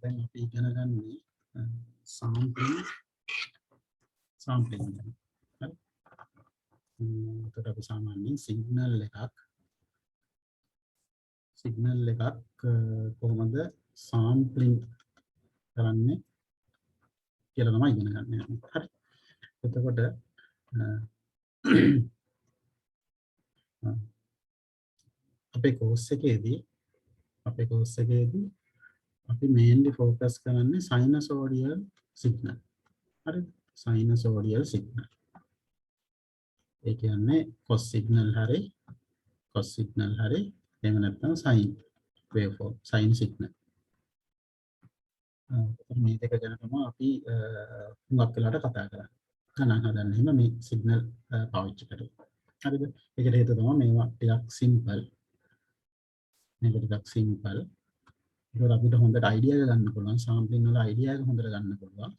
දැන් අපි ඉගෙන ගන්නේ sampling ගැන. හරි. එතකොට අපි සාමාන්‍යයෙන් සිග්නල් එකක් කොහොමද sampling කරන්නේ කියලා තමයි ඉගෙන ගන්න යන්නේ. හරි. එතකොට අපේ course එකේදී අපි mainly focus කරන්නේ sinusoidal signal. හරි. sinusoidal signal. ඒ කියන්නේ cos signal හරි එහෙම නැත්නම් sine waveform sine signal. මේ දෙක ගැන තමයි අපි හුඟක් වෙලාවට කතා කරන්නේ. ගණන් හදන්න එහෙම මේ signal පාවිච්චි කරලා. හරිද? ඒකට හේතුව තමයි මේවා ටිකක් simple. ඒක අපිට හොඳට idea එක ගන්න පුළුවන්. sampling වල idea එක හොඳට ගන්න පුළුවන්.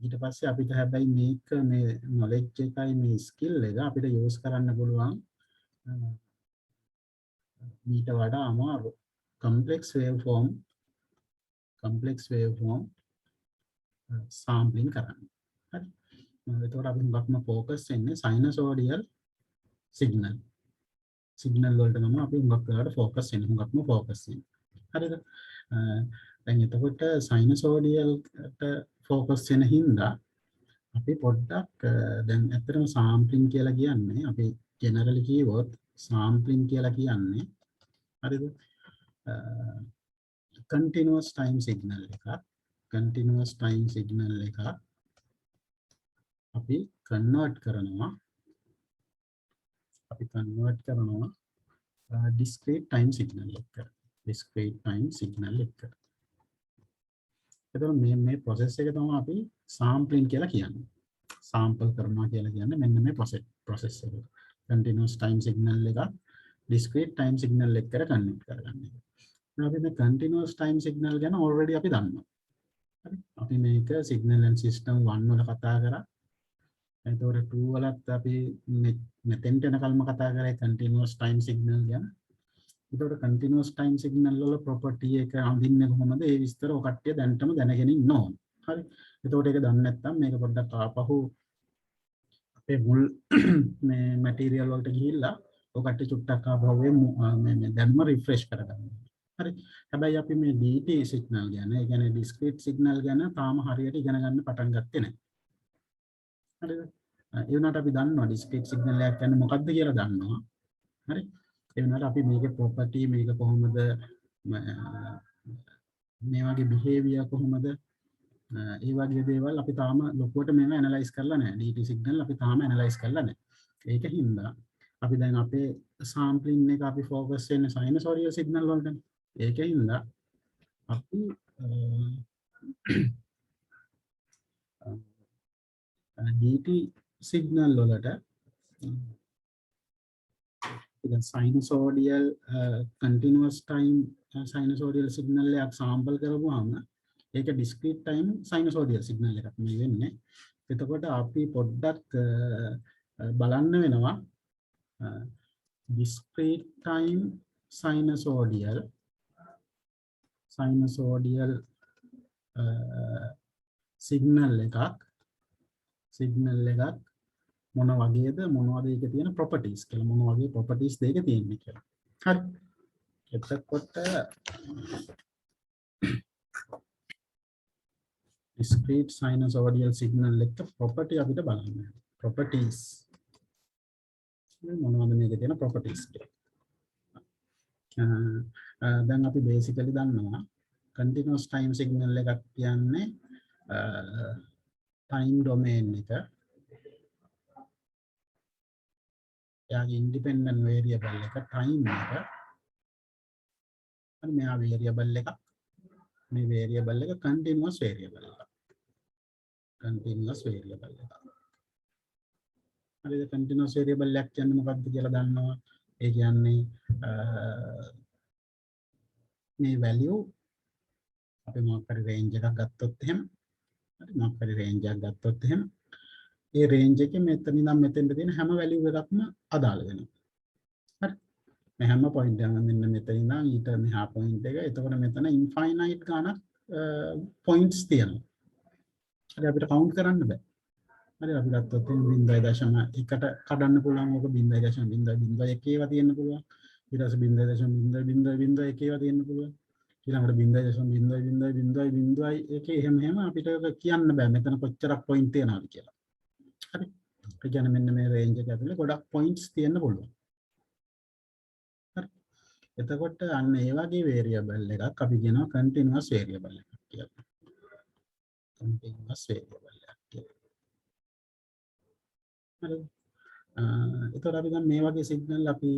ඊට පස්සේ අපිට හැබැයි මේක මේ knowledge එකයි මේ skill එක අපිට use කරන්න පුළුවන් ඊට වඩා අමාරු complex waveform sampling කරන්න. හරි. එතකොට අපි හුඟක්ම focus වෙන්නේ sinusoidal signal වලට නම් අපි හුඟක් වෙලාවට focus වෙන්නේ. හරිද? දැන් එතකොට sinusoidal ට focus වෙන හින්දා අපි පොඩ්ඩක් දැන් ඇත්තටම sampling කියලා කියන්නේ අපි generally කිව්වොත් sampling කියලා කියන්නේ හරිද? continuous time signal එකක් අපි convert කරනවා discrete time signal එකකට. එතකොට මේ process එක තමයි අපි sampling කියලා කියන්නේ. sample කරනවා කියලා කියන්නේ මෙන්න මේ process එක. continuous time signal එක discrete time signal එකකට connect කරගන්න එක. අපි මේ continuous time signal ගැන already අපි දන්නවා. හරි. අපි මේක signal and system 1 වල කතා කරා. එතකොට 2 වලත් අපි මෙතෙන්ට එනකල්ම කතා කරේ continuous time signal ගැන. එතකොට continuous time signal වල property එක අඳින්නේ කොහොමද? ඒ විස්තර ඔය කට්ටිය දැනටම දැනගෙන ඉන්න ඕන. හරි. එතකොට ඒක දන්නේ නැත්නම් මේක පොඩ්ඩක් ආපහු අපේ මුල් මේ material වලට ගිහිල්ලා ඔය කට්ටිය චුට්ටක් ආපහු මේ දැනුම refresh කරගන්න. හරි. හැබැයි අපි මේ DT signal ගැන, ඒ කියන්නේ discrete signal ගැන තාම හරියට ඉගෙන ගන්න පටන් ගත්තේ නැහැ. හරිද? ඒ වුණාට අපි දන්නවා discrete signal එකක් කියන්නේ මොකක්ද කියලා දන්නවා. හරි. ඒ වුණාට අපි මේකේ property මේක කොහොමද මේ වගේ behavior කොහොමද ඒ වගේ දේවල් අපි තාම ලොකුවට මේව ඇනලයිස් කරලා නැහැ. DT signal අපි තාම ඇනලයිස් කරලා නැහැ. ඒක හින්දා අපි දැන් අපේ sampling එක අපි focus වෙන්නේ sinusoidal signal වලට. ඒක හින්දා අපි DT signal වලට sinusoidal continuous time sinusoidal signal එකක් sample කරපුවාම ඒක discrete time sinusoidal signal එකක් මේ වෙන්නේ. එතකොට අපි පොඩ්ඩක් බලන්න වෙනවා discrete time sinusoidal signal එකක් මොන වගේද මොනවද ඒකේ තියෙන properties කියලා මොන වගේ properties දෙක තියෙන්නේ කියලා. හරි. එතකොට discrete sinusoidal signal එක property අපිට බලන්න. properties මොනවද මේකේ තියෙන properties කියලා. දැන් අපි basically දන්නවා continuous time signal එකක් කියන්නේ time domain එක යාගේ independent variable එක time එක අර මෙහා variable එකක් මේ variable එක continuous variable එකක් හරිද continuous variable එකක් කියන්නේ මොකක්ද කියලා දන්නවා ඒ කියන්නේ මේ value අපි මොකක් හරි range එකක් ගත්තොත් එහෙම හරි මොකක් හරි range එකක් ගත්තොත් එහෙම ඒ range එකේ මෙතන ඉඳන් මෙතෙන්ට තියෙන හැම value එකක්ම අදාළ වෙනවා. හරි. මේ හැම point එකම මෙන්න මෙතන ඉඳන් ඊට ඊට මෙහා පොයින්ට් එක. එතකොට මෙතන ඉන්ෆයිනයිට් ගානක් පොයින්ට්ස් තියෙනවා. හරි අපිට කවුන්ට් කරන්න බෑ. හරි අපි ගත්තොත් 0.1කට කඩන්න පුළුවන් ඕක 0.01 ඒවා තියෙන්න පුළුවන්. ඊට පස්සේ 0.0.01 ඒවා තියෙන්න පුළුවන්. ඊළඟට 0.0.0.01 එහෙම අපිට කියන්න බෑ මෙතන කොච්චරක් පොයින්ට් තියනවාද කියලා. හරි. ඒ කියන්නේ මෙන්න මේ රේන්ජ් එක ඇතුලේ ගොඩක් පොයින්ට්ස් තියෙන්න පුළුවන්. හරි. එතකොට අන්න ඒ වගේ වේරියබල් එකක් අපි කියනවා කන්ටිනියස් වේරියබල් එකක් කියලා. කන්ටිනියස් වේරියබල් එකක් කියලා. හරි. එතකොට අපි දැන් මේ වගේ සිග්නල් අපි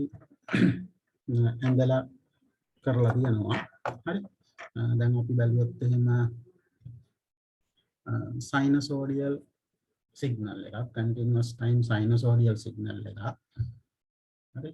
ඇඳලා කරලා තියෙනවා. හරි. දැන් අපි බැලුවොත් එහෙම sinusoidal signal එකක් continuous time sinusoidal signal එකක්. හරි.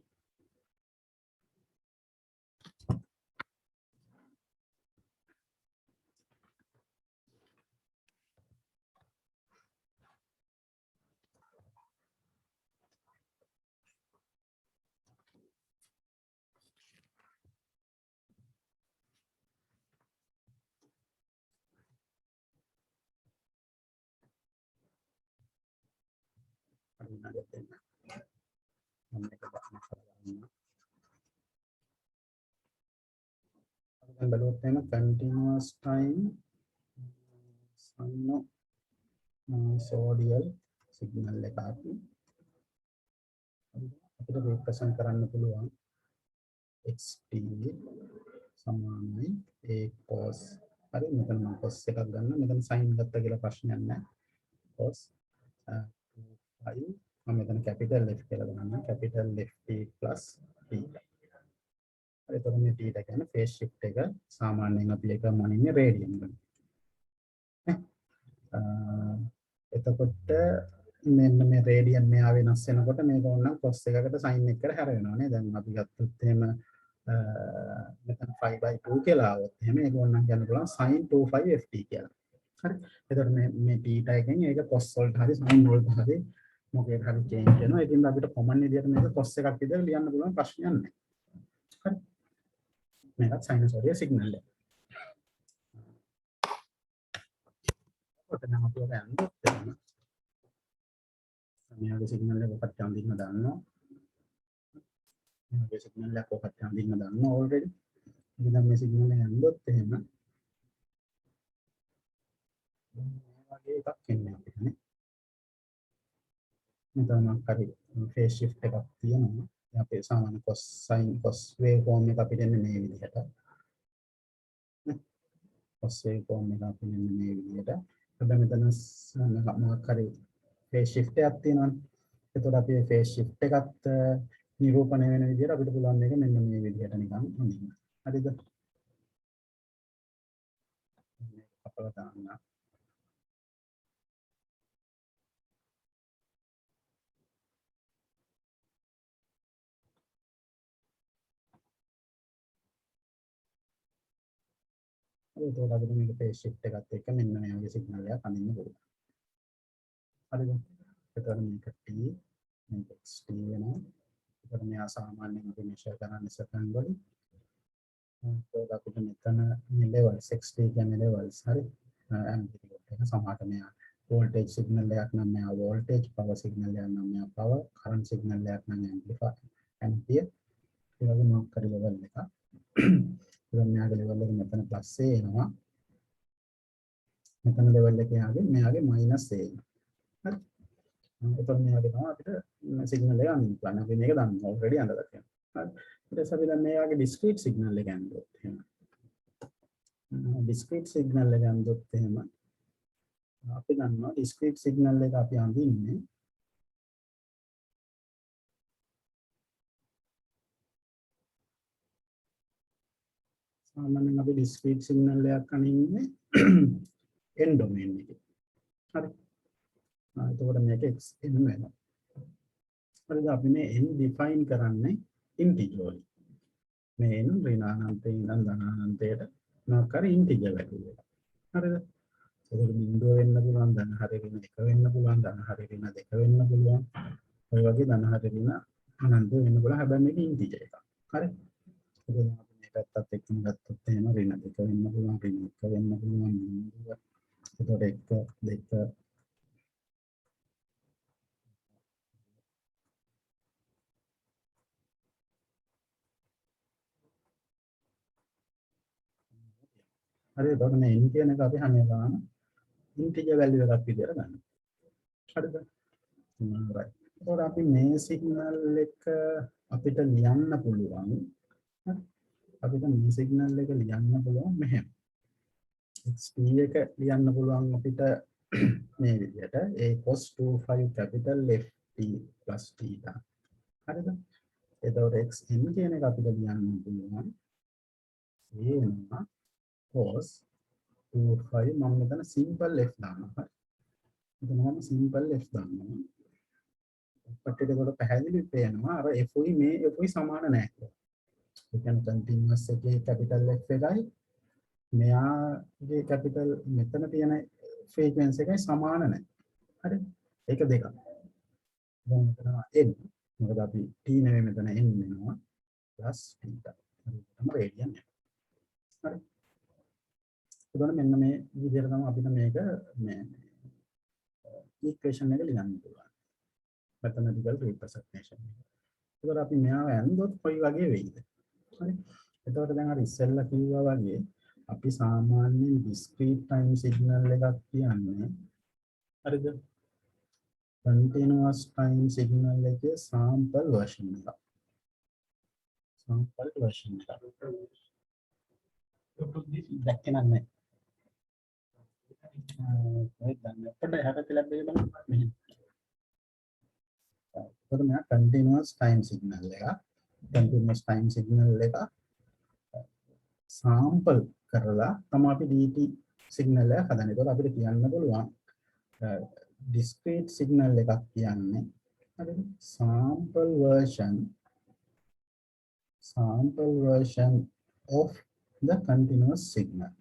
continuous time sinusoidal signal එකක් අපිට represent කරන්න පුළුවන් xt සමානයි a cos. හරි මෙතන මම cos එකක් ගන්න. මෙතන sin ගත්තා කියලා ප්‍රශ්නයක් නැහැ. cos 2 මම මෙතන capital F කියලා ගන්නවා. capital FT plus theta. හරි එතකොට මේ theta කියන්නේ phase shift එක සාමාන්‍යයෙන් අපි එක මනින්නේ රේඩියන් වලින්. එතකොට මෙන්න මේ රේඩියන් මෙහා වෙනස් වෙනකොට මේක ඕනනම් cos එකකට sin එකකට හැරෙනවා නේ. දැන් අපි ගත්තොත් එහෙම මෙතන 5/2 කියලා આવොත් එහෙම ඒක ඕනනම් කියන්න පුළුවන් sin 2 ft කියලා. හරි. එතකොට මේ theta එකෙන් ඒක cos වලට හරි sin වලට හරි මොකේද හරි change වෙනවා. ඒකින්ද අපිට common විදියට මේක cos එකක් විදියට ලියන්න පුළුවන් ප්‍රශ්නයක් නැහැ. හරි. මේකත් sinusoidal signal එක. ඔතන අපි ඔක යන්නත් එහෙම මේගේ සිග්නල් එක ඔකට අඳින්න දානවා. මේගේ සිග්නල් එක ඔකට අඳින්න දානවා already. ඉතින් මේ සිග්නල් එක යන්නත් එහෙම මේ වගේ එකක් එන්නේ අපිට නේ. මෙතන හරි phase shift එකක් තියෙනවා. අපේ සාමාන්‍ය cos sin cos waveform එක අපිට එන්නේ මේ විදිහට. cos waveform එක අපිට එන්නේ මේ විදිහට. හැබැයි මෙතන මොකක් හරි phase shift එකක් තියෙනවානේ. එතකොට අපි මේ phase shift එකත් නිරූපණය වෙන විදිහට අපිට පුළුවන් මේක මෙන්න මේ විදිහට නිකන් හඳින්න. හරිද? මේක අපල දාන්න. එතකොට අපිට මේක phase shift එකත් එක්ක මෙන්න මේ වගේ සිග්නල් එකක් අඳින්න පුළුවන්. හරිද? එතකොට මේක t මේක xt වෙනවා. එතකොට මෙයා සාමාන්‍යයෙන් අපි මෙෂර් කරන්නේ සෙකන්ඩ් වලින්. එතකොට අපිට මෙතන මේ levels xt කියන්නේ levels හරි. amplitude එක සමහරට මෙයා voltage signal එකක් නම් මෙයා voltage, power signal එකක් නම් මෙයා power, current signal එකක් නම් amplifier ampere. ඒ වගේ මොකක් හරි level එකක්. ඉතින් මෙයාගේ level එක මෙතන plus a එනවා. මෙතන level එක මෙයාගේ minus a එනවා. හරි. එතකොට මෙයාගේ තමයි අපිට සිග්නල් එක අඳින්න පුළුවන්. අපි මේක දන්නවා already අඳලා තියෙනවා. හරි. ඊට පස්සේ අපි දැන් මෙයාගේ discrete signal එක අඳුනොත් එහෙම. discrete signal එක අඳුනොත් එහෙම අපි දන්නවා discrete signal එක අපි අඳින්නේ සාමාන්‍යයෙන් අපි discrete signal එකක් අඳින්නේ n domain එකේ. හරි. එතකොට මේක x n වෙනවා. හරිද? අපි මේ n define කරන්නේ integer වලින්. මේ n ඍණානන්තයෙන් ඉඳන් ධනානන්තයට මොකක් හරි integer value එක. හරිද? ඒක බිඳුව වෙන්න පුළුවන්, ධන හරි ඍණ 1 වෙන්න පුළුවන්, ධන හරි ඍණ 2 වෙන්න පුළුවන්. ඔය වගේ ධන හරි ඍණ අනන්ත වෙන්න පුළුවන්. හැබැයි මේක integer එකක්. හරි? එතකොට අපි පැත්තත් එක්කම ගත්තොත් එහෙම ඍණ 2 වෙන්න පුළුවන් ඍණ 1 වෙන්න පුළුවන් බිඳුව. එතකොට 1 2 හරි එතකොට මේ n කියන එක අපි හැම වෙලාවම ඉන්ටිජර් වැලියු එකක් විදියට ගන්නවා. හරිද? right. එතකොට අපි මේ සිග්නල් එක අපිට ලියන්න පුළුවන්. අපිට මේ සිග්නල් එක ලියන්න පුළුවන් මෙහෙම. xt එක ලියන්න පුළුවන් අපිට මේ විදියට a cos 25 capital ft plus theta. හරිද? එතකොට xn කියන එක අපිට ලියන්න පුළුවන් a cos 25 මම මෙතන simple f දානවා. මෙතන මම simple f දානවා. අපිට ඒකට පැහැදිලි වෙනවා අර f උයි මේ f උයි සමාන නැහැ කියලා. ඒ කියන්නේ continuous එකේ capital F එකයි මෙයාගේ capital මෙතන තියෙන frequency එකයි සමාන නැහැ. හරිද? ඒක දෙකක්. දැන් මෙතන n මොකද අපි t නෙවෙයි මෙතන n වෙනවා plus theta. හරියටම රේඩියන් එක. හරි. එතකොට මෙන්න මේ විදිහට තමයි අපිට මේක මේ equation එක ලියන්න පුළුවන්. mathematical representation. එතකොට අපි මෙයාව ඇන්දොත් කොයි වගේ වෙයිද? හරි. එතකොට දැන් අර ඉස්සෙල්ලා කිව්වා වගේ අපි සාමාන්‍යයෙන් discrete time signal එකක් කියන්නේ හරිද? continuous time signal එකේ sample version එක. sample version එක. දැක්කේ නැහැ. ඒක දැන් අපිට හැට කියලා බලන්න මෙහෙම. එතකොට මෙයා continuous time signal එක. continuous time signal එක sample කරලා තමයි අපි dt signal එක හදන්නේ. ඒකට අපිට කියන්න පුළුවන් discrete signal එකක් කියන්නේ හරිද? sample version of the continuous signal.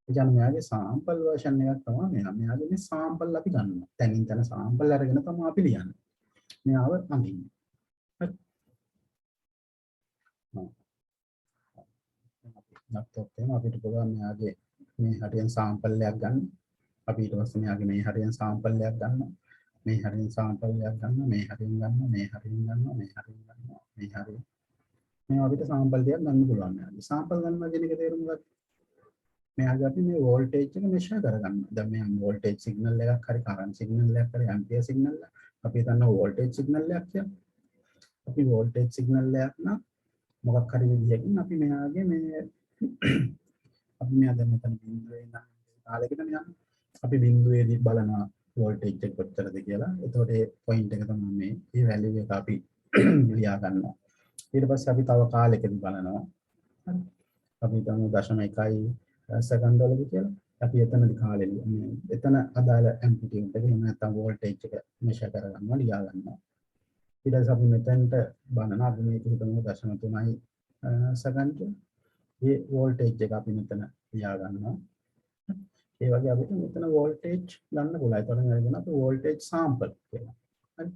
ඒ කියන්නේ මෙයාගේ sample version එකක් තමයි මෙයා. මෙයාගේ මේ sample අපි ගන්නවා. තැනින් තැන sample අරගෙන තමයි අපි ලියන්නේ. මෙයාව අඳින්නේ. හරි. නැත්නම් එහෙනම් අපිට පුළුවන් මෙයාගේ මේ හරියන් sample එකක් ගන්න. අපි ඊට පස්සේ මෙයාගේ මේ හරියන් sample එකක් ගන්නවා. මේ හරියන් sample එකක් ගන්නවා. මේ හරියන් ගන්නවා. මේ හරියන් ගන්නවා. මේ හරියන් ගන්නවා. මේ හරියන්. මේ අපිට sample එකක් ගන්න පුළුවන් මෙයාගේ. sample ගන්නවා කියන එක තේරුම් ගන්න. මෙයාගේ අපි මේ voltage එක measure කරගන්නවා. දැන් මේ voltage signal එකක් හරි current signal එකක් හරි ampere signal එකක්. අපි හිතන්න voltage signal එකක් කියලා. අපි voltage signal එකක් නම් මොකක් හරි විදිහකින් අපි මෙයාගේ මේ අපි මෙයා දැන් මෙතන බිඳුවේ ඉඳන් කාලෙකට යනවා. අපි බිඳුවේදී බලනවා voltage එක කොච්චරද කියලා. එතකොට ඒ point එක තමයි මේ value එක අපි ලියා ගන්නවා. ඊට පස්සේ අපි තව කාලෙකදී බලනවා. හරි. අපි හිතමු 0.1 සෙකන්ඩ් වලදී කියලා. අපි එතනදී කාලෙ මේ එතන අදාළ amplitude එක එහෙම නැත්නම් voltage එක measure කරගන්නවා ලියා ගන්නවා. ඊට පස්සේ අපි මෙතනට බලනවා අපි මේක හිතමු 0.3 සෙකන්ඩ්. ඒ voltage එක අපි මෙතන ලියා ගන්නවා. ඒ වගේ අපිට මෙතන voltage ගන්න පුළුවන්. ඒතකොට නේද අපි voltage sample කියලා. හරි.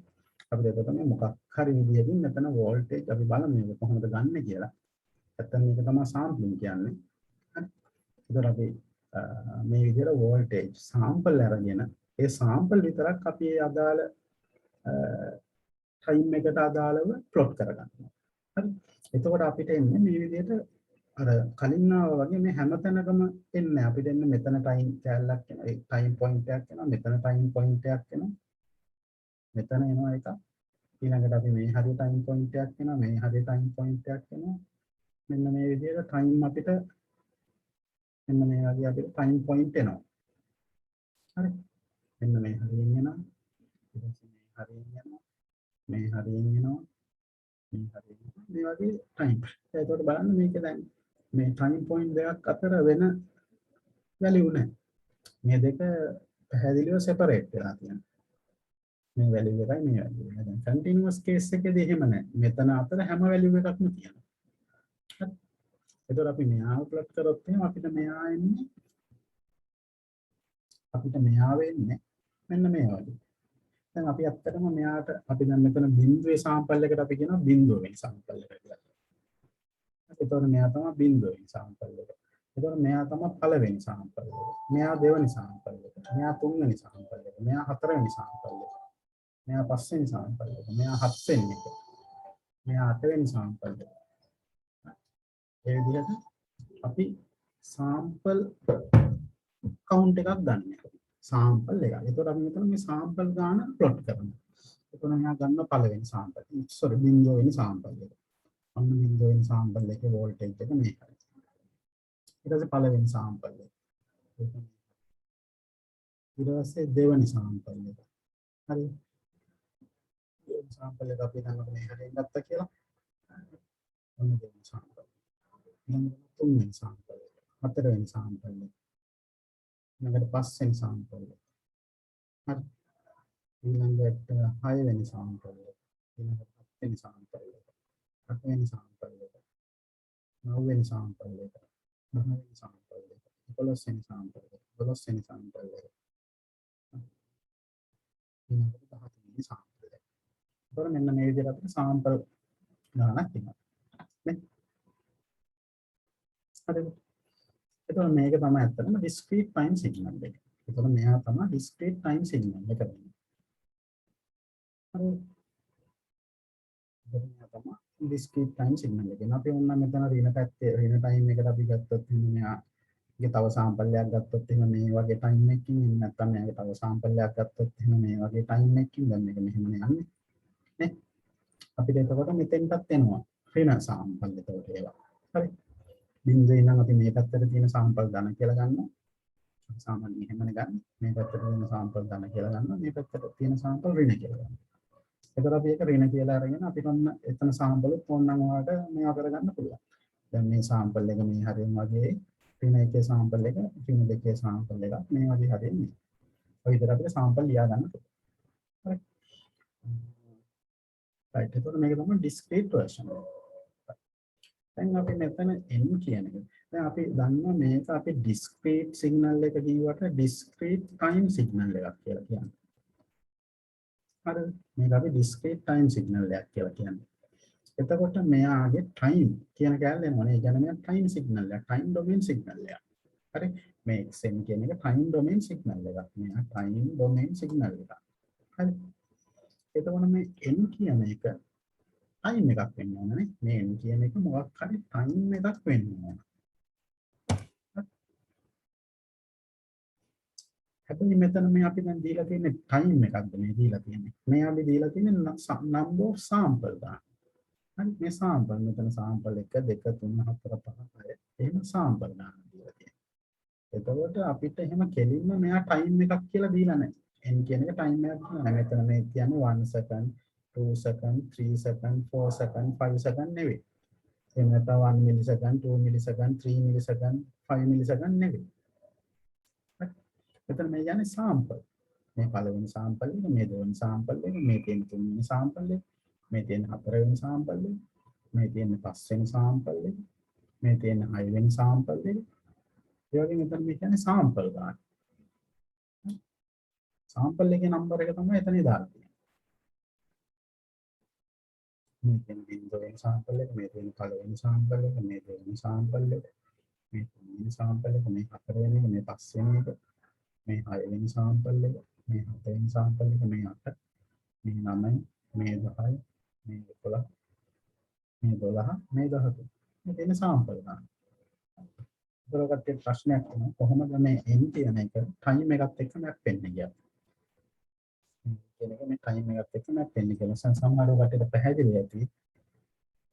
අපිට එතකොට මේ මොකක් හරි විදියකින් මෙතන voltage අපි බලමු මේක කොහොමද ගන්න කියලා. නැත්නම් මේක තමයි sampling කියන්නේ. හරි. ඒතකොට අපි මේ විදියට voltage sample අරගෙන ඒ sample විතරක් අපි අදාළ time එකට අදාළව plot කරගන්නවා. හරි. එතකොට අපිට එන්නේ මේ විදියට අර කලින් ආවා වගේ මේ හැම තැනකම එන්නේ අපිට එන්නේ මෙතන time කැලලක් එනවා. ඒ time point එකක් එනවා. මෙතන time point එකක් එනවා. මෙතන එනවා එකක්. ඊළඟට අපි මේ හරිය time point එකක් එනවා. මේ හරිය time point එකක් එනවා. මෙන්න මේ විදියට time අපිට මෙන්න මේ වගේ අපිට time point එනවා. හරි. මෙන්න මේ හරියෙන් එනවා. ඊට පස්සේ මේ හරියෙන් එනවා. මේ හරියෙන් එනවා. මේ හරියෙන් මේ වගේ time. ඒකට බලන්න මේක දැන් මේ time point දෙකක් අතර වෙන value නැහැ. මේ දෙක පැහැදිලිව separate වෙලා තියෙනවා. මේ value එකයි මේ value එක. දැන් continuous case එකේදී එහෙම නැහැ. මෙතන අතර හැම value එකක්ම තියෙනවා. හරි. එතකොට අපි මෙයාව plot කරොත් එහෙනම් අපිට මෙයා එන්නේ මෙන්න මේ වගේ. දැන් අපි ඇත්තටම මෙයාට අපි දැන් මෙතන බිඳුවේ sample එකට අපි කියනවා බිඳුවේ sample එක කියලා. එතකොට මෙයා තමයි බිඳුවෙන් සාම්පල් එක. එතකොට මෙයා තමයි පළවෙනි සාම්පල් එක. මෙයා දෙවෙනි සාම්පල් එක. මෙයා තුන්වෙනි සාම්පල් එක. මෙයා හතරවෙනි සාම්පල් එක. මෙයා පස්වෙනි සාම්පල් එක. මෙයා හත්වෙනි එක. මෙයා අටවෙනි සාම්පල් එක. ඒ විදිහට අපි සාම්පල් කවුන්ට් එකක් ගන්න. සාම්පල් එක. එතකොට අපි මෙතන මේ සාම්පල් ගාන ප්ලොට් කරනවා. එතකොට මෙයා ගන්න පළවෙනි සාම්පල්. සෝරි බිඳුවෙනි සාම්පල් එක. අන්න බිඳුවෙනි සාම්පල් එකේ වෝල්ටේජ් එක මේකයි. ඊට පස්සේ පළවෙනි සාම්පල් එක. ඊට පස්සේ දෙවෙනි සාම්පල් එක. හරි. දෙවෙනි සාම්පල් එක අපි හිතන්නකො මේ හැරෙන් ගත්තා කියලා. ඔන්න දෙවෙනි සාම්පල්. ඊළඟට තුන්වෙනි සාම්පල් එක. හතරවෙනි සාම්පල් එක. ඊළඟට පස්වෙනි සාම්පල් එක. හරි. ඊළඟට හයවෙනි සාම්පල් එක. ඊළඟට හත්වෙනි සාම්පල් එක. අටවෙනි සාම්පල් එක. නවවෙනි සාම්පල් එක. දහවෙනි සාම්පල් එක. 11වෙනි සාම්පල් එක. 12වෙනි සාම්පල් එක. ඊළඟට 13වෙනි සාම්පල් එක. එතකොට මෙන්න මේ විදිහට අපිට සාම්පල් ගානක් තියෙනවා. නේ? හරිද? එතකොට මේක තමයි ඇත්තටම discrete time signal එක. එතකොට මෙයා තමයි discrete time signal එක වෙන්නේ. හරි. මෙයා තමයි discrete time signal එක. අපි ඕනනම් මෙතන ඍණ පැත්තේ ඍණ time එකට අපි ගත්තොත් එහෙනම් මෙයාගේ තව සාම්පල් එකක් ගත්තොත් එහෙනම් මේ වගේ time එකකින් එන්නේ නැත්නම් මෙයාගේ තව සාම්පල් එකක් ගත්තොත් එහෙනම් මේ වගේ time එකකින් දැන් මේක මෙහෙම යන්නේ. නේ? අපිට එතකොට මෙතෙන්ටත් එනවා ඍණ සාම්පල් එතකොට ඒවා. හරි. බිඳුවේ ඉඳන් අපි මේ පැත්තට තියෙන සාම්පල් ධන කියලා ගන්නවා. සාමාන්‍යයෙන් එහෙමනේ ගන්න. මේ පැත්තට තියෙන සාම්පල් ධන කියලා ගන්නවා. මේ පැත්තට තියෙන සාම්පල් ඍණ කියලා ගන්නවා. එතකොට අපි ඒක ඍණ කියලා අරගෙන අපිට ඔන්න එතන සාම්පලුත් ඕනනම් ඔයාලට මේවා කරගන්න පුළුවන්. දැන් මේ සාම්පල් එක මේ හරියම වගේ ඍණ එකේ සාම්පල් එක ඍණ දෙකේ සාම්පල් එකක් මේ වගේ හරියන්නේ. ඔය විදිහට අපිට සාම්පල් ලියා ගන්න පුළුවන්. හරි. right. එතකොට මේක තමයි discrete version එක. දැන් අපි මෙතන n කියන එක. දැන් අපි දන්නවා මේක අපි discrete signal එක කියවට discrete time signal එකක් කියලා කියන්නේ. හරිද? මේක අපි discrete time signal එකක් කියලා කියන්නේ. එතකොට මෙයාගේ time කියන කැලේ එනවනේ. ඒ කියන්නේ මෙයා time signal එකක්, time domain signal එකක්. හරි? මේ xn කියන එක time domain signal එකක්. මෙයා time domain signal එකක්. හරි? එතකොට මේ n කියන එක time එකක් වෙන්න ඕනනේ. මේ n කියන එක මොකක් හරි time එකක් වෙන්න ඕන. හැබැයි මෙතන මේ අපි දැන් දීලා තියෙන්නේ time එකක්ද මේ දීලා තියෙන්නේ. මේ අපි දීලා තියෙන්නේ number of sample ගන්න. හරි මේ sample මෙතන sample 1 2 3 4 5 6 එහෙම sample ගන්න දීලා තියෙනවා. එතකොට අපිට එහෙම කෙලින්ම මෙයා time එකක් කියලා දීලා නැහැ. n කියන එක time එකක් නෑ. මෙතන මේ කියන්නේ 1 second 2 second 3 second 4 second 5 second නෙවෙයි. එහෙම නැත්නම් 1 millisecond 2 millisecond 3 millisecond 5 millisecond නෙවෙයි. මෙතන මේ කියන්නේ sample. මේ පළවෙනි sample එක, මේ දෙවෙනි sample එක, මේ තියෙන තුන්වෙනි sample එක, මේ තියෙන හතරවෙනි sample එක, මේ තියෙන පස්වෙනි sample එක, මේ තියෙන හයවෙනි sample එක. ඒ වගේ මෙතන මේ කියන්නේ sample ගන්න. sample එකේ number එක තමයි එතන දාලා තියෙන්නේ. මේ තියෙන බිඳුවෙනි sample එක, මේ තියෙන පළවෙනි sample එක, මේ දෙවෙනි sample එක, මේ තුන්වෙනි sample එක, මේ හතරවෙනි එක, මේ පස්වෙනි එක, මේ හයවෙනි sample එක, මේ හතවෙනි sample එක, මේ 8, මේ 9, මේ 10, මේ 11, මේ 12, මේ 13. මේ තියෙන sample ගන්න. ඒකට ප්‍රශ්නයක් තියෙනවා කොහොමද මේ n කියන එක time එකත් එක්ක මැප් වෙන්නේ කියලා. කියන එක මේ time එකත් එක්ක මැප් වෙන්නේ කියලා සමහරව කටට පැහැදිලි ඇති.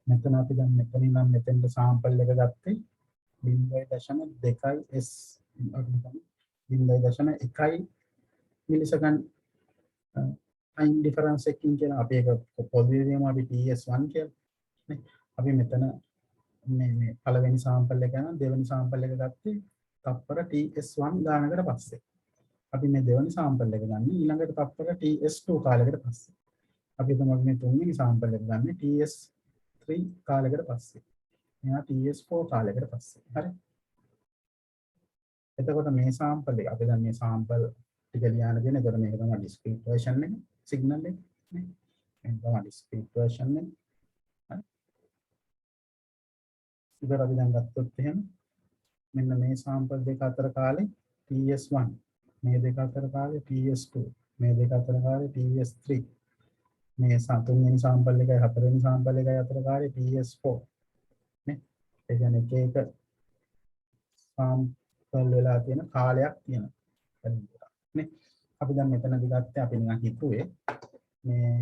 මෙතන අපි දැන් මෙතන ඉඳන් මෙතෙන්ට sample එක ගත්තේ 0.2s 0.1 මිලිසෙකන්ඩ් time difference එකකින් කියන අපි ඒක පොදුවේ දියම අපි ts1 කියලා නේ. අපි මෙතන මේ පළවෙනි sample එක ගන්න දෙවෙනි sample එක ගත්තේ තප්පර ts1 ගානකට පස්සේ. අපි මේ දෙවෙනි sample එක ගන්න ඊළඟට තප්පර ts2 කාලයකට පස්සේ. අපි තමයි මේ තුන්වෙනි sample එක ගන්න ts3 කාලයකට පස්සේ. මෙයා ts4 කාලයකට පස්සේ. හරි. එතකොට මේ sample එක අපි දැන් මේ sample ටික ලියන දෙන. එතකොට මේක තමයි discrete version එක signal එක නේ. මේක තමයි discrete version එක. ඉතින් අපි දැන් ගත්තොත් එහෙම මෙන්න මේ සාම්පල් දෙක අතර කාලේ TS1 මේ දෙක අතර කාලේ TS2 මේ දෙක අතර කාලේ TS3 මේ තුන්වෙනි සාම්පල් එකයි හතරවෙනි සාම්පල් එකයි අතර කාලේ TS4 නේ ඒ කියන්නේ එක එක සාම්පල් වෙලා තියෙන කාලයක් තියෙනවා නේ අපි දැන් මෙතනදි ගත්තේ අපි නිකන් හිතුවේ මේ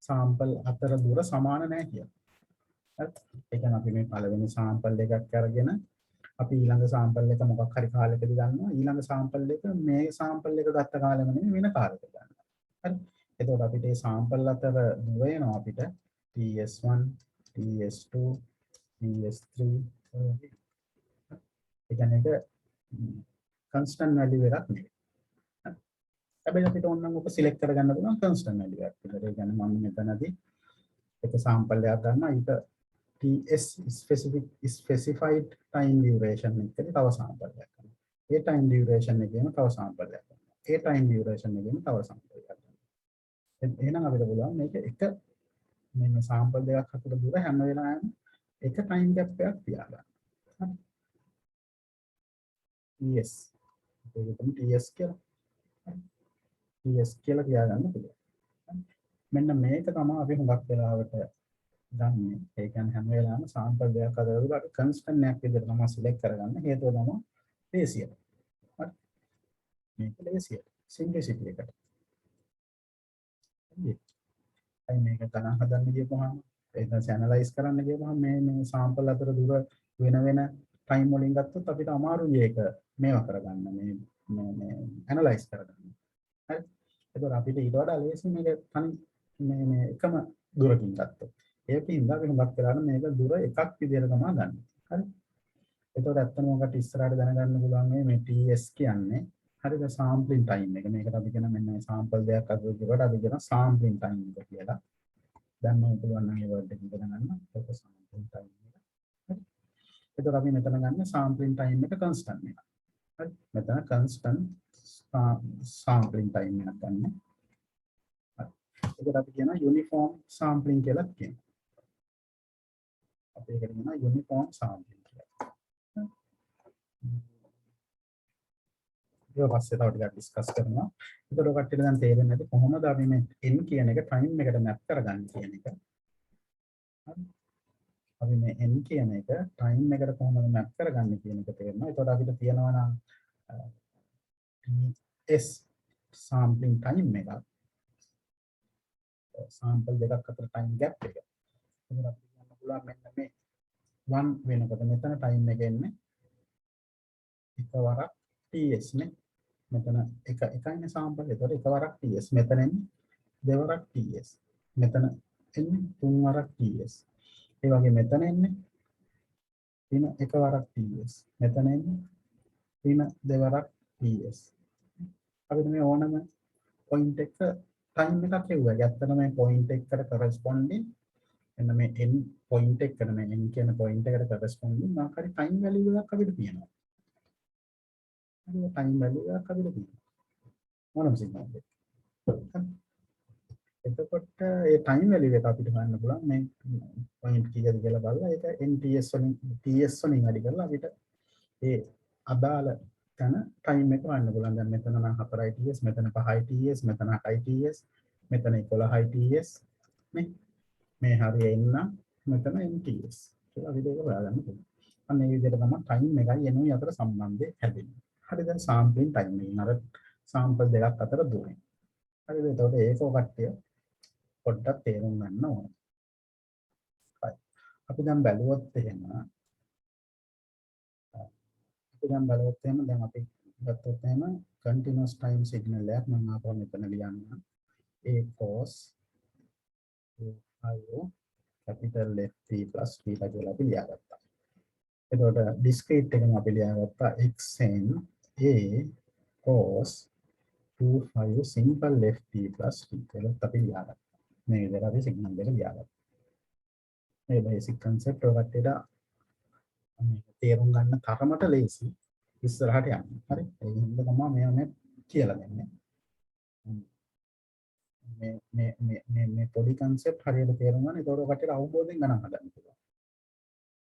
සාම්පල් අතර දුර සමාන නැහැ කියලා. හරි. ඒ කියන්නේ අපි මේ පළවෙනි සාම්පල් එකක් අරගෙන අපි ඊළඟ සාම්පල් එක මොකක් හරි කාලයකදී ගන්නවා. ඊළඟ සාම්පල් එක මේ සාම්පල් එක ගත්ත කාලෙම නෙමෙයි වෙන කාලයක ගන්නවා. හරි. එතකොට අපිට මේ සාම්පල් අතර දුර එනවා අපිට TS1, TS2, TS3 ඒ කියන්නේ ඒක constant value එකක් නෙවෙයි. හැබැයි අපිට ඕනනම් ඔක සිලෙක්ට් කරගන්න පුළුවන් constant value එකක් විතර. ඒ කියන්නේ මම මෙතනදී එක සාම්පල් එකක් ගන්නවා ඊට TS specified time duration එකේ තව සාම්පල් එකක් ගන්නවා. ඒ time duration එකේම තව සාම්පල් එකක් ගන්නවා. ඒ time duration එකේම තව සාම්පල් එකක් ගන්නවා. එහෙනම් අපිට පුළුවන් මේක එක මේ සාම්පල් දෙකක් අතර දුර හැම වෙලාවෙම එක time gap එකක් තියාගන්න. හරි. TS ඒක තමයි TS කියලා. TS කියලා තියාගන්න පුළුවන්. මෙන්න මේක තමයි අපි හුඟක් වෙලාවට ගන්නෙ. ඒ කියන්නේ හැම වෙලාවෙම සාම්පල් දෙකක් අතර දුර අපි කන්ස්ටන්ට් එකක් විදිහට තමයි සිලෙක්ට් කරගන්න. හේතුව තමයි ලේසියට. හරි. මේක ලේසියට. සිම්ප්ලිසිටි එකට. හරි. අයි මේක ගණන් හදන්න ගියපුවාම ඒක ඇනලයිස් කරන්න ගියපුවාම මේ සාම්පල් අතර දුර වෙන වෙන ටයිම් වලින් ගත්තොත් අපිට අමාරුයි ඒක මේවා කරගන්න මේ ඇනලයිස් කරගන්න. හරි. ඒතකොට අපිට ඊට වඩා ලේසි මේක තනි මේ එකම දුරකින් ගත්තොත්. ඒකින්ද අපි හුඟක් වෙලාවට මේක දුර එකක් විදිහට තමයි ගන්න. හරි. ඒතකොට ඇත්තම ඔකට ඉස්සරහට දැනගන්න පුළුවන් මේ TS කියන්නේ හරිද සාම්පලින් ටයිම් එක. මේකට අපි කියන මෙන්න මේ සාම්පල් දෙකක් අතර දුරට අපි කියන සාම්පලින් ටයිම් එක කියලා. දැන් මම පුළුවන් නම් ඒ වර්ඩ් එක ඉගෙන ගන්න. ඒක සාම්පලින් ටයිම් එක. හරි. ඒතකොට අපි මෙතන ගන්න සාම්පලින් ටයිම් එක කන්ස්ටන්ට් එක. හරි. මෙතන කන්ස්ටන්ට් sampling time එකක් ගන්න. හරි. ඒකට අපි කියනවා යුනිෆෝම් sampling කියලා කියනවා. අපි ඒකට කියනවා යුනිෆෝම් sampling කියලා. ඊට පස්සේ තව ටිකක් ඩිස්කස් කරනවා. ඒකට ඔකට දැන් තේරෙන්නේ නැති කොහොමද අපි මේ n කියන එක time එකට map කරගන්නේ කියන එක. හරි. අපි මේ n කියන එක time එකට කොහොමද map කරගන්නේ කියන එක තේරෙනවා. ඒකට අපිට තියෙනවා නම් TS sampling time එක sample දෙකක් අතර time gap එක. එතකොට අපි කියන්න පුළුවන් මෙන්න මේ 1 වෙනකොට මෙතන time එක එන්නේ එකවරක් TS නේ. මෙතන එකයිනේ sample. එතකොට එකවරක් TS. මෙතන එන්නේ දෙවරක් TS. මෙතන එන්නේ තුන් වරක් TS. ඒ වගේ මෙතන එන්නේ දින එකවරක් TS. මෙතන එන්නේ දින දෙවරක් TS. අපිට මේ ඕනම පොයින්ට් එක ටයිම් එකක් හෙව්වා. ඇත්තටම මේ පොයින්ට් එකකට corresponding එන්න මේ n පොයින්ට් එකට මේ n කියන පොයින්ට් එකට corresponding මොකක් හරි ටයිම් වැලියු එකක් අපිට තියෙනවා. හරි ටයිම් වැලියු එකක් අපිට තියෙනවා. මොනම සිග්නල් එකක්. එතකොට ඒ ටයිම් වැලියු එක අපිට ගන්න පුළුවන් මේ පොයින්ට් කීයද කියලා බලලා ඒක nts වලින් ts වලින් වැඩි කරලා අපිට ඒ අදාළ තන ටයිම් එක ගන්න පුළුවන්. දැන් මෙතන නම් 4යි TS, මෙතන 5යි TS, මෙතන 8යි TS, මෙතන 11යි TS නේ. මේ හරිය එන්න මෙතන NTS කියලා අපි දෙක හොයාගන්න පුළුවන්. අන්න මේ විදිහට තමයි ටයිම් එකයි එනුයි අතර සම්බන්ධය හැදෙන්නේ. හරි දැන් සාම්පලින් ටයිම් එකෙන් අර සාම්පල් දෙකක් අතර දුරෙන්. හරිද? එතකොට ඒක කට්ටිය පොඩ්ඩක් තේරුම් ගන්න ඕනේ. හරි. අපි දැන් බලුවොත් එහෙම දැන් අපි ගත්තොත් එහෙම continuous time signal එකක් මම ආපහු මෙතන ලියන්න. a cos 2 capital FT plus theta කියලා අපි ලියාගත්තා. එතකොට discrete එකම අපි ලියාගත්තා xn a cos 2 simple FT plus t කියලා අපි ලියාගත්තා. මේ විදිහට අපි signal දෙක ලියාගත්තා. මේ basic concept ඔකට තේරුම් ගන්න තරමට ලේසි ඉස්සරහට යන්න. හරි. ඒ හින්දා තමයි මේ කියලා දෙන්නේ. මේ පොඩි concept හරියට තේරුම් ගන්න. ඒතකොට ඔකට අවබෝධයෙන් ගණන් හදන්න පුළුවන්.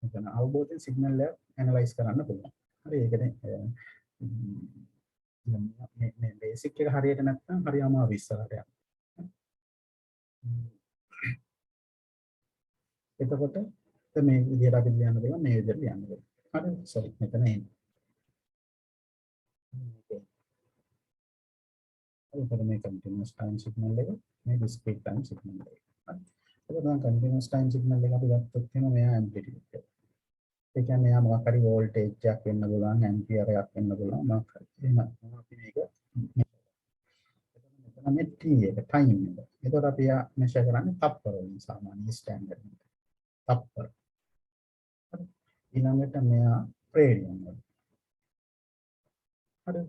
එතන අවබෝධයෙන් සිග්නල් එක ඇනලයිස් කරන්න පුළුවන්. හරි ඒකනේ මේ බේසික් එක හරියට නැත්නම් හරි අමාරු ඉස්සරහට යන්න. එතකොට මේ විදිහට අපි ලියන්න පුළුවන් මේ විදිහට ලියන්න පුළුවන්. හරි සෝරි මෙතන එන්නේ. එතකොට මේ continuous time signal එක මේ discrete time signal එක. හරි. එතකොට නම් continuous time signal එක අපි ගත්තොත් එහෙනම් මෙයා amplitude එක. ඒ කියන්නේ යා මොකක් හරි voltage එකක් වෙන්න පුළුවන් ampere එකක් වෙන්න පුළුවන් මොකක් හරි. එහෙනම් අපි මේක මෙතන මේ t එක time එක. එතකොට අපි යා measure කරන්නේ තප්පර වලින් සාමාන්‍ය standard එක. තප්පර. හරි. ඊළඟට මෙයා radian වල. හරි.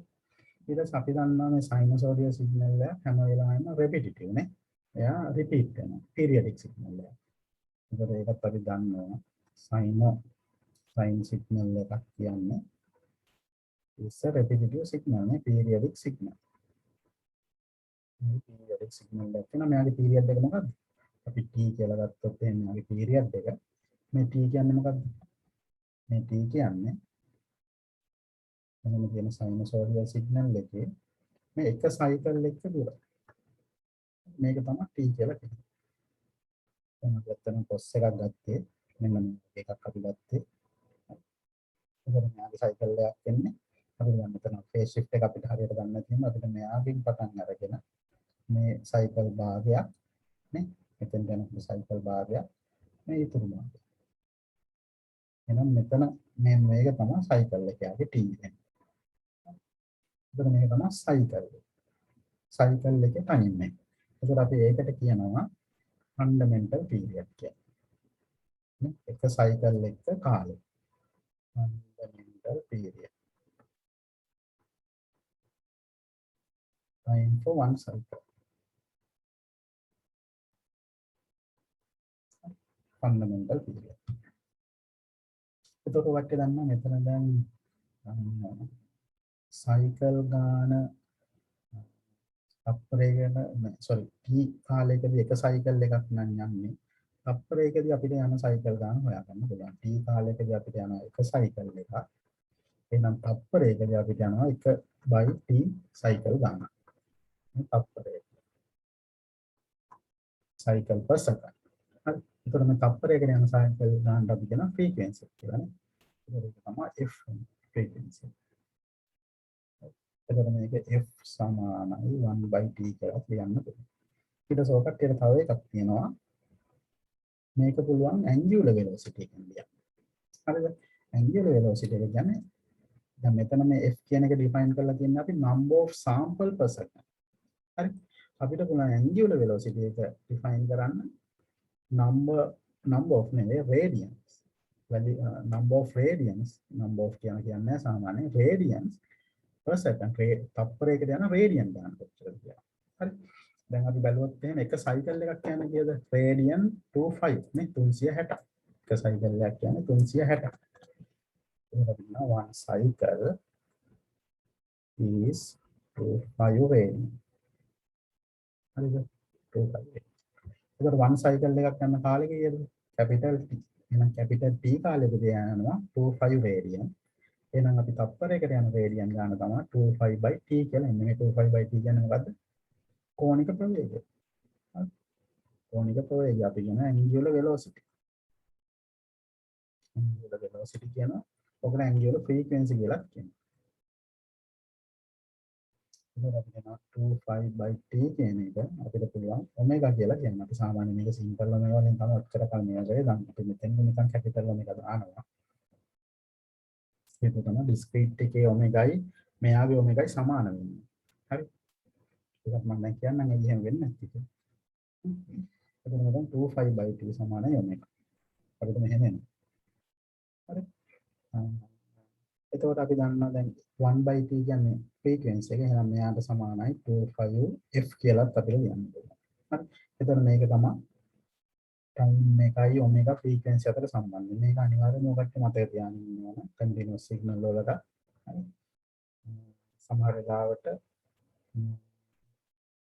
ඊට පස්සේ අපි දන්නවා මේ sinusoidal signal එක හැම වෙලාවෙම repetitive නේ. එයා repeat වෙනවා. periodic signal එක. ඒකට ඒකත් අපි දන්නවා sine signal එකක් කියන්නේ is a repetitive signal නේ periodic signal. මේ periodic signal එක කියන මෙයාගේ period එක මොකක්ද? අපි t කියලා ගත්තොත් එහෙනම් මෙයාගේ period එක මේ t කියන්නේ මොකක්ද? මේ t කියන්නේ මෙන්න කියන sinusoidal signal එකේ මේ එක cycle එක දුර. මේක තමයි t කියලා කියන්නේ. දැන් අපි අතන cos එකක් ගත්තේ මෙන්න මේක එකක් අපි ගත්තේ. එතකොට මෙයාගේ cycle එකක් එන්නේ අපි ගන්න මෙතන phase shift එක අපිට හරියට ගන්න තියෙනවා අපිට මෙයාගෙන් පටන් අරගෙන මේ cycle භාගයක් නේ මෙතෙන් යන cycle භාගයක් මේ ඉතුරු භාගය. එහෙනම් මෙතන මේක තමයි cycle එකේ t එක. එතකොට මේක තමයි cycle එක. cycle එකේ time එක. එතකොට අපි ඒකට කියනවා fundamental period කියලා. නේ එක cycle එක කාලය. fundamental period. Time for one cycle. Fundamental period. එතකොට වට ගන්න මෙතන දැන් cycle ගාන තප්පරයකට sorry t කාලයකදී එක cycle එකක් නම් යන්නේ තප්පරයකදී අපිට යන cycle ගාන හොයාගන්න පුළුවන්. t කාලයකදී අපිට යන එක cycle එකක්. එහෙනම් තප්පරයකදී අපිට යනවා 1/t cycle ගාන. මේ තප්පරය. cycle per second. හරි. එතකොට මේ තප්පරයකට යන cycle ගානට අපි කියන frequency කියලා නේ. ඒක තමයි f frequency. එතකොට මේක f සමානයි 1/t කියලා කියන්න පුළුවන්. ඊට පස්සේ ඔකට තව එකක් තියෙනවා. මේක පුළුවන් angular velocity එකෙන් ලියන්න. හරිද? angular velocity එක කියන්නේ දැන් මෙතන මේ f කියන එක define කරලා තියෙන්නේ අපි number of sample per second. හරි. අපිට පුළුවන් angular velocity එක define කරන්න number of නෙවෙයි radians. number of radians number of කියන්නේ සාමාන්‍ය radians per second තප්පරයකට යන radian ගන්න කොච්චරද කියලා. හරි. දැන් අපි බැලුවොත් එහෙනම් එක cycle එකක් කියන්නේ කීයද? radian 25 නේ 360. එක cycle එකක් කියන්නේ 360. එහෙනම් one cycle is 25 radian. හරිද? 25. ඒකට one cycle එකක් යන කාලෙ කීයද? capital T. එහෙනම් capital T කාලෙකදී යනවා 25 radian. එහෙනම් අපි තප්පරයකට යන රේඩියන් ගන්න තමයි 25/t කියලා. එන්නේ මේ 25/t කියන්නේ මොකද්ද? කෝණික ප්‍රවේගය. හරි. කෝණික ප්‍රවේගය අපි කියන angular velocity. angular velocity කියනවා. ඔකට angular frequency කියලා කියනවා. ඒක අපි කියනවා 25/t කියන එක අපිට පුළුවන් ඔමෙගා කියලා කියන්න. අපි සාමාන්‍ය මේක සිම්පල් ඔමෙගා වලින් තමයි ඔච්චර කල් මේවා කරේ. දැන් අපි මෙතෙන් නිකන් කැපිටල් ඔමෙගා දානවා. ඒක තමයි discrete එකේ ඔමෙගායි මෙයාගේ ඔමෙගායි සමාන වෙන්නේ. හරි. ඒකත් මම දැන් කියන්නම් ඒ එහෙම වෙන්නේ නැති කියලා. එතකොට මම 25/t සමානයි ඔමෙගා. අපිට මෙහෙම එනවා. හරි. එතකොට අපි දන්නවා දැන් 1/t කියන්නේ frequency එක. එහෙනම් මෙයාට සමානයි 25f කියලාත් අපිට ලියන්න පුළුවන්. හරි. එතකොට මේක තමයි time එකයි omega frequency අතර සම්බන්ධය. මේක අනිවාර්යයෙන්ම ඔකට මතක තියාගන්න ඕන. continuous signal වලට හරි. සමහර වෙලාවට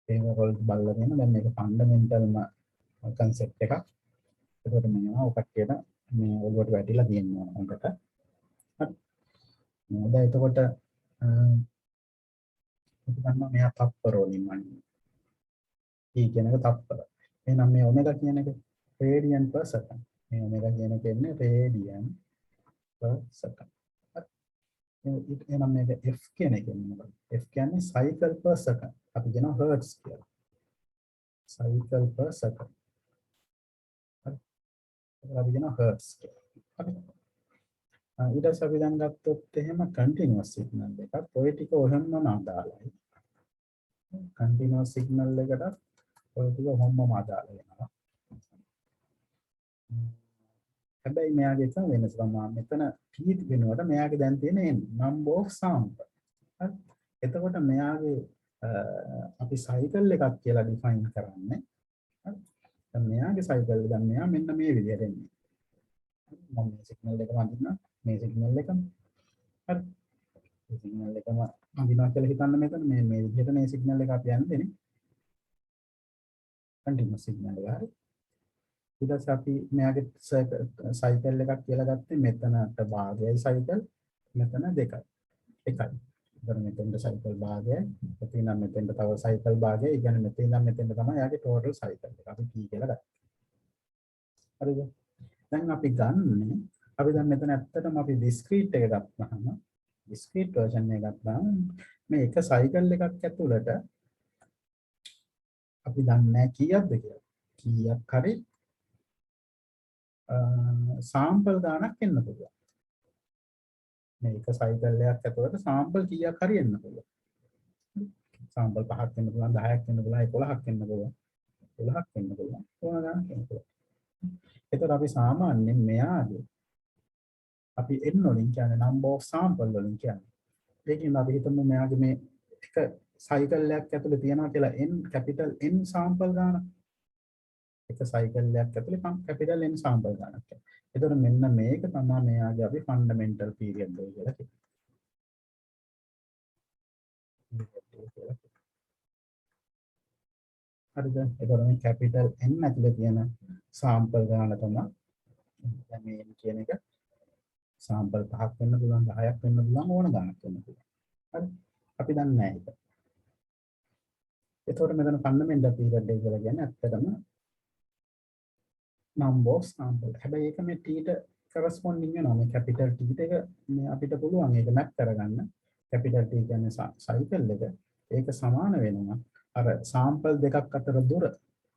ඒක වල බලලා දැන් මේක fundamentalම concept එකක්. ඒකට මේවා ඔකට්ටියට මේ ඔබට වැටිලා තියෙනවා උන්කට. හරි. දැන් එතකොට අපි ගන්නවා මෙයා තප්පර වලින් වන්නේ. E කියන එක තප්පර. එහෙනම් මේ ඔමෙගා කියන එක රේඩියන් per second. මේ ඔමෙගා කියන එක එන්නේ රේඩියන් per second. එහෙනම් මේක F කියන එක මොකක්ද? F කියන්නේ cycle per second. අපි කියනවා hertz කියලා. cycle per second. හරි. අපි කියනවා hertz කියලා. හරි. ඊට පස්සේ අපි දැන් ගත්තොත් එහෙම continuous signal එකක්. ඔය ටික ඔහෙම්ම අදාළයි. continuous signal එකට ඔය ටික ඔහෙම්ම අදාළ වෙනවා. හැබැයි මෙයාගේ එක වෙනස තමයි මෙතන T වෙනකොට මෙයාගේ දැන් තියෙන number of sample. හරි. එතකොට මෙයාගේ අපි cycle එකක් කියලා define කරන්නේ. හරි. දැන් මෙයාගේ cycle එක දැන් මෙයා මෙන්න මේ විදිහට එන්නේ. මම මේ signal එක වදින්න මේ signal එකම. හරි. මේ signal එකම වදිනවා කියලා හිතන්න මෙතන මේ විදිහට මේ signal එක අපි යන්නේ නේ. continuous signal එක. හරි. ඊට පස්සේ අපි මෙයාගේ cycle එකක් කියලා ගත්තේ මෙතනට භාගයයි cycle මෙතන දෙකයි. එකයි. ඉතින් මෙතෙන්ට cycle භාගයයි එතන මෙතෙන්ට තව cycle භාගයයි. ඒ කියන්නේ මෙතන ඉඳන් මෙතෙන්ට තමයි යාගේ total cycle එක. අපි T කියලා ගත්තා. හරිද? දැන් අපි ගන්නේ අපි දැන් මෙතන ඇත්තටම අපි discrete එක ගත්තාම discrete version එක ගත්තාම මේ එක cycle එකක් ඇතුළත අපි දන්නේ කීයක්ද කියලා. කීයක් හරි sample ගානක් එන්න පුළුවන්. මේක cycle එකක් ඇතුළත sample කීයක් හරි එන්න පුළුවන්. sample 5ක් එන්න පුළුවන් 10ක් එන්න පුළුවන් 11ක් එන්න පුළුවන් 12ක් එන්න පුළුවන් ඕන ගානක් එන්න පුළුවන්. එතකොට අපි සාමාන්‍යයෙන් මෙයාගේ අපි n වලින් කියන්නේ number of sample වලින් කියන්නේ. ඒකෙන් අපි හිතමු මෙයාගේ මේ එක cycle එකක් ඇතුළේ තියනවා කියලා n capital N sample ගානක්. එක cycle එකක් ඇතුලේ capital N sample ගන්නක්. එතකොට මෙන්න මේක තමයි මෙයාගේ අපි fundamental period එක කියලා කියන්නේ. හරිද? එතකොට මේ capital N ඇතුලේ තියෙන sample ගන්න තමයි දැන් මේ කියන එක sample 5ක් වෙන්න පුළුවන් 10ක් වෙන්න පුළුවන් ඕන ගණනක් වෙන්න පුළුවන්. හරි? අපි දන්නේ නැහැ ඒක. එතකොට මෙතන fundamental period එක කියලා කියන්නේ ඇත්තටම number of sample. හැබැයි ඒක මේ t ට corresponding වෙනවා. මේ capital T එක මේ අපිට පුළුවන් ඒක map කරගන්න. capital T කියන්නේ cycle එක. ඒක සමාන වෙනවා. අර sample දෙකක් අතර දුර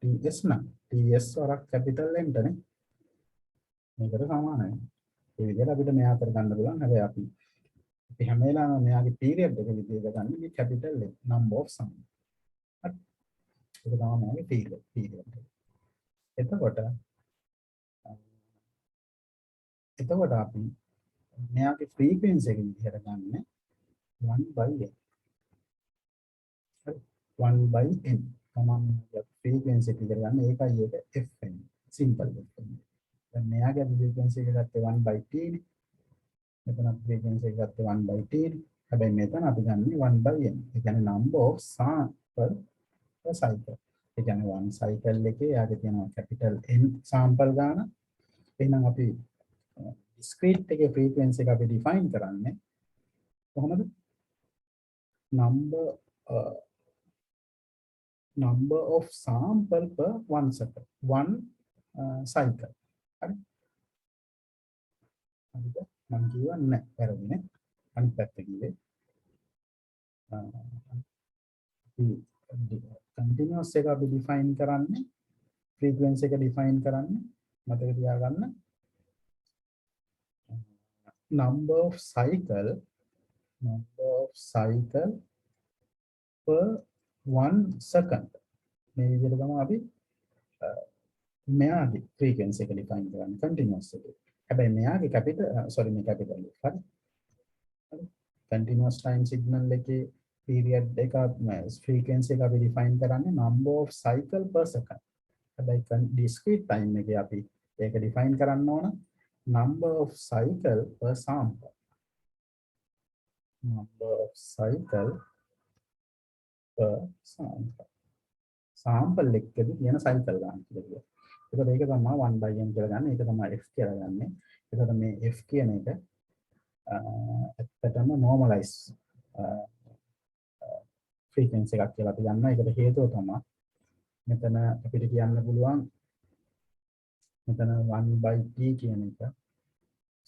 ts නම් ts වරක් capital N ටනේ. මේකට සමාන වෙනවා. ඒ විදිහට අපිට මෙහා කරගන්න පුළුවන්. හැබැයි අපි හැම වෙලාවෙම මෙයාගේ period එක විදිහට ගන්න මේ capital N number of sample. හරි. ඒක තමයි මෙයාගේ period. එතකොට අපි මෙයාගේ frequency එක විදිහට ගන්න 1/n. හරි 1/n තමයි frequency එක විදිහට ගන්න. ඒකයි ඒක fn simple fn. දැන් මෙයාගේ frequency එක ගත්තේ 1/t නේ. මෙතන frequency එක ගත්තේ 1/t නේ. හැබැයි මෙතන අපි ගන්නේ 1/n. ඒ කියන්නේ number of sample per cycle. ඒ කියන්නේ one cycle එකේ යාගේ තියෙනවා capital N sample ගන්න. එහෙනම් අපි discrete එකේ frequency එක අපි define කරන්නේ කොහොමද? number of sample per one second one cycle. හරි. හරිද? මම කියවන්නේ නැහැ වැරදිනේ. අනිත් පැත්ත කිව්වේ. continuous එක අපි define කරන්නේ frequency එක define කරන්නේ මතක තියාගන්න number of cycle per 1 second. මේ විදිහට තමයි අපි මෙයාගේ frequency එක define කරන්නේ continuous එක. හැබැයි මෙයාගේ capital මේ capital එක. හරි. continuous time signal එකේ period එක frequency එක අපි define කරන්නේ number of cycle per second. හැබැයි discrete time එකේ අපි ඒක define කරන්න ඕන number of cycle per sample. number of cycle per sample. sample එකකදී කියන cycle ගන්න කියලා. එතකොට ඒක තමයි 1/n කියලා ගන්න. ඒක තමයි f කියලා ගන්නෙ. එතකොට මේ f කියන එක ඇත්තටම normalize frequency එකක් කියලා අපි ගන්නවා. ඒකට හේතුව තමයි මෙතන අපිට කියන්න පුළුවන් මෙතන 1/t කියන එක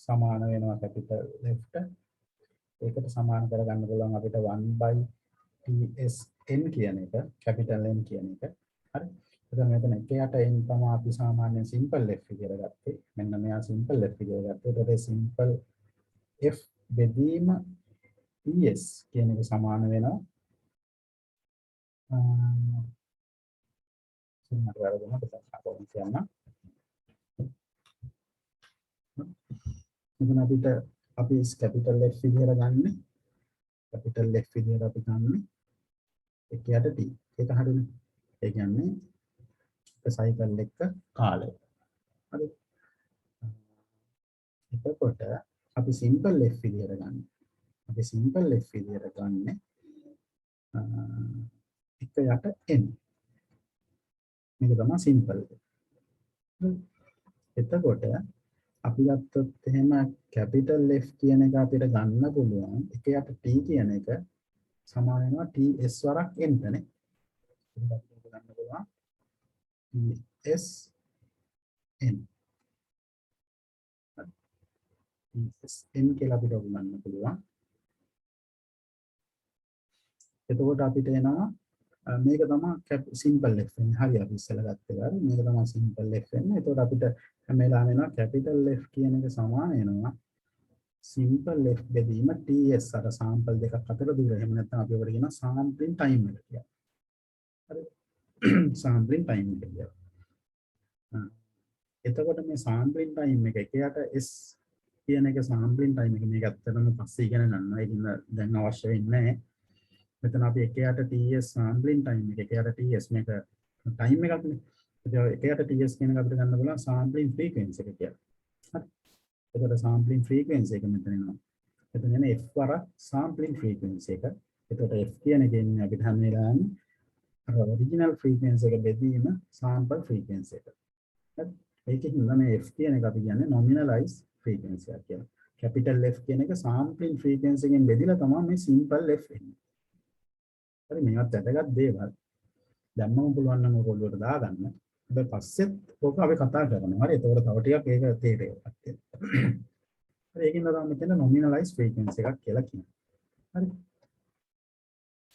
සමාන වෙනවා capital F-ට. ඒකට සමාන කරගන්න පුළුවන් අපිට 1/tsn කියන එක capital N කියන එක. හරි. එතන මෙතන 1/n තමයි අපි සාමාන්‍යයෙන් simple f විදියට ගත්තේ. මෙන්න මෙයා simple f විදියට ගත්තේ. ඒතකොට simple f බෙදීම ts කියන එක සමාන වෙනවා. මට වැරදුනා පුතේ අපෝ කියන්න. මෙතන අපිට අපි capital F විදියට ගන්න. capital F විදියට අපි ගන්න. 1ට t. ඒක හරිනේ. ඒ කියන්නේ cycle එක කාලය. හරි. එතකොට අපි simple f විදියට ගන්න. අපි simple f විදියට ගන්න 1ට n. මේක තමයි simple. එතකොට අපි ගත්තොත් එහෙම capital F කියන එක අපිට ගන්න පුළුවන් 1ට t කියන එක සමාන වෙනවා ts වරක් n තනේ. ඒක අපිට ගන්න පුළුවන් ts n. ts n කියලා අපිට ගන්න පුළුවන්. එතකොට අපිට එනවා මේක තමයි simple f වෙන්නේ. හරි අපි ඉස්සෙල්ලා ගත්ත එක. මේක තමයි simple f වෙන්නේ. එතකොට අපිට හැම වෙලාවෙම එනවා capital F කියන එක සමාන වෙනවා simple f බෙදීම ts අර sample දෙකක් අතර දුර. එහෙම නැත්නම් අපි ඔකට කියනවා sampling time එක කියලා. හරි. sampling time එක කියලා. එතකොට මේ sampling time එක 1ට s කියන එක sampling time එක මේක ඇත්තටම පස්සේ ඉගෙන ගන්නවා. ඒකින්ද දැන් අවශ්‍ය වෙන්නේ නැහැ. මෙතන අපි 1ට ts sampling time එක 1ට ts මේක time එකක් නේ. ඒකට ts කියන එක අපිට ගන්න පුළුවන් sampling frequency එක කියලා. හරි. එතකොට sampling frequency එක මෙතන එනවා. එතන එන f වරක් sampling frequency එක. එතකොට f කියන එකෙන් අපිට හැම වෙලාවෙම අර original frequency එක බෙදීම sample frequency එක. හරි. ඒකෙන් මේ f කියන එක අපි කියන්නේ nominalized frequency එක කියලා. capital F කියන එක sampling frequency එකෙන් බෙදලා තමයි මේ simple f එන්නේ. හරි මේවත් වැදගත් දේවල්. දැම්මම පුළුවන් නම් ඔයගොල්ලෝ වලට දාගන්න. හැබැයි පස්සෙත් ඔක අපි කතා කරනවා. හරි. ඒතකොට තව ටිකක් ඒක තේරෙනවා. හරි. ඒකින් තමයි මෙතන nominalized frequency එකක් කියලා කියන්නේ. හරි.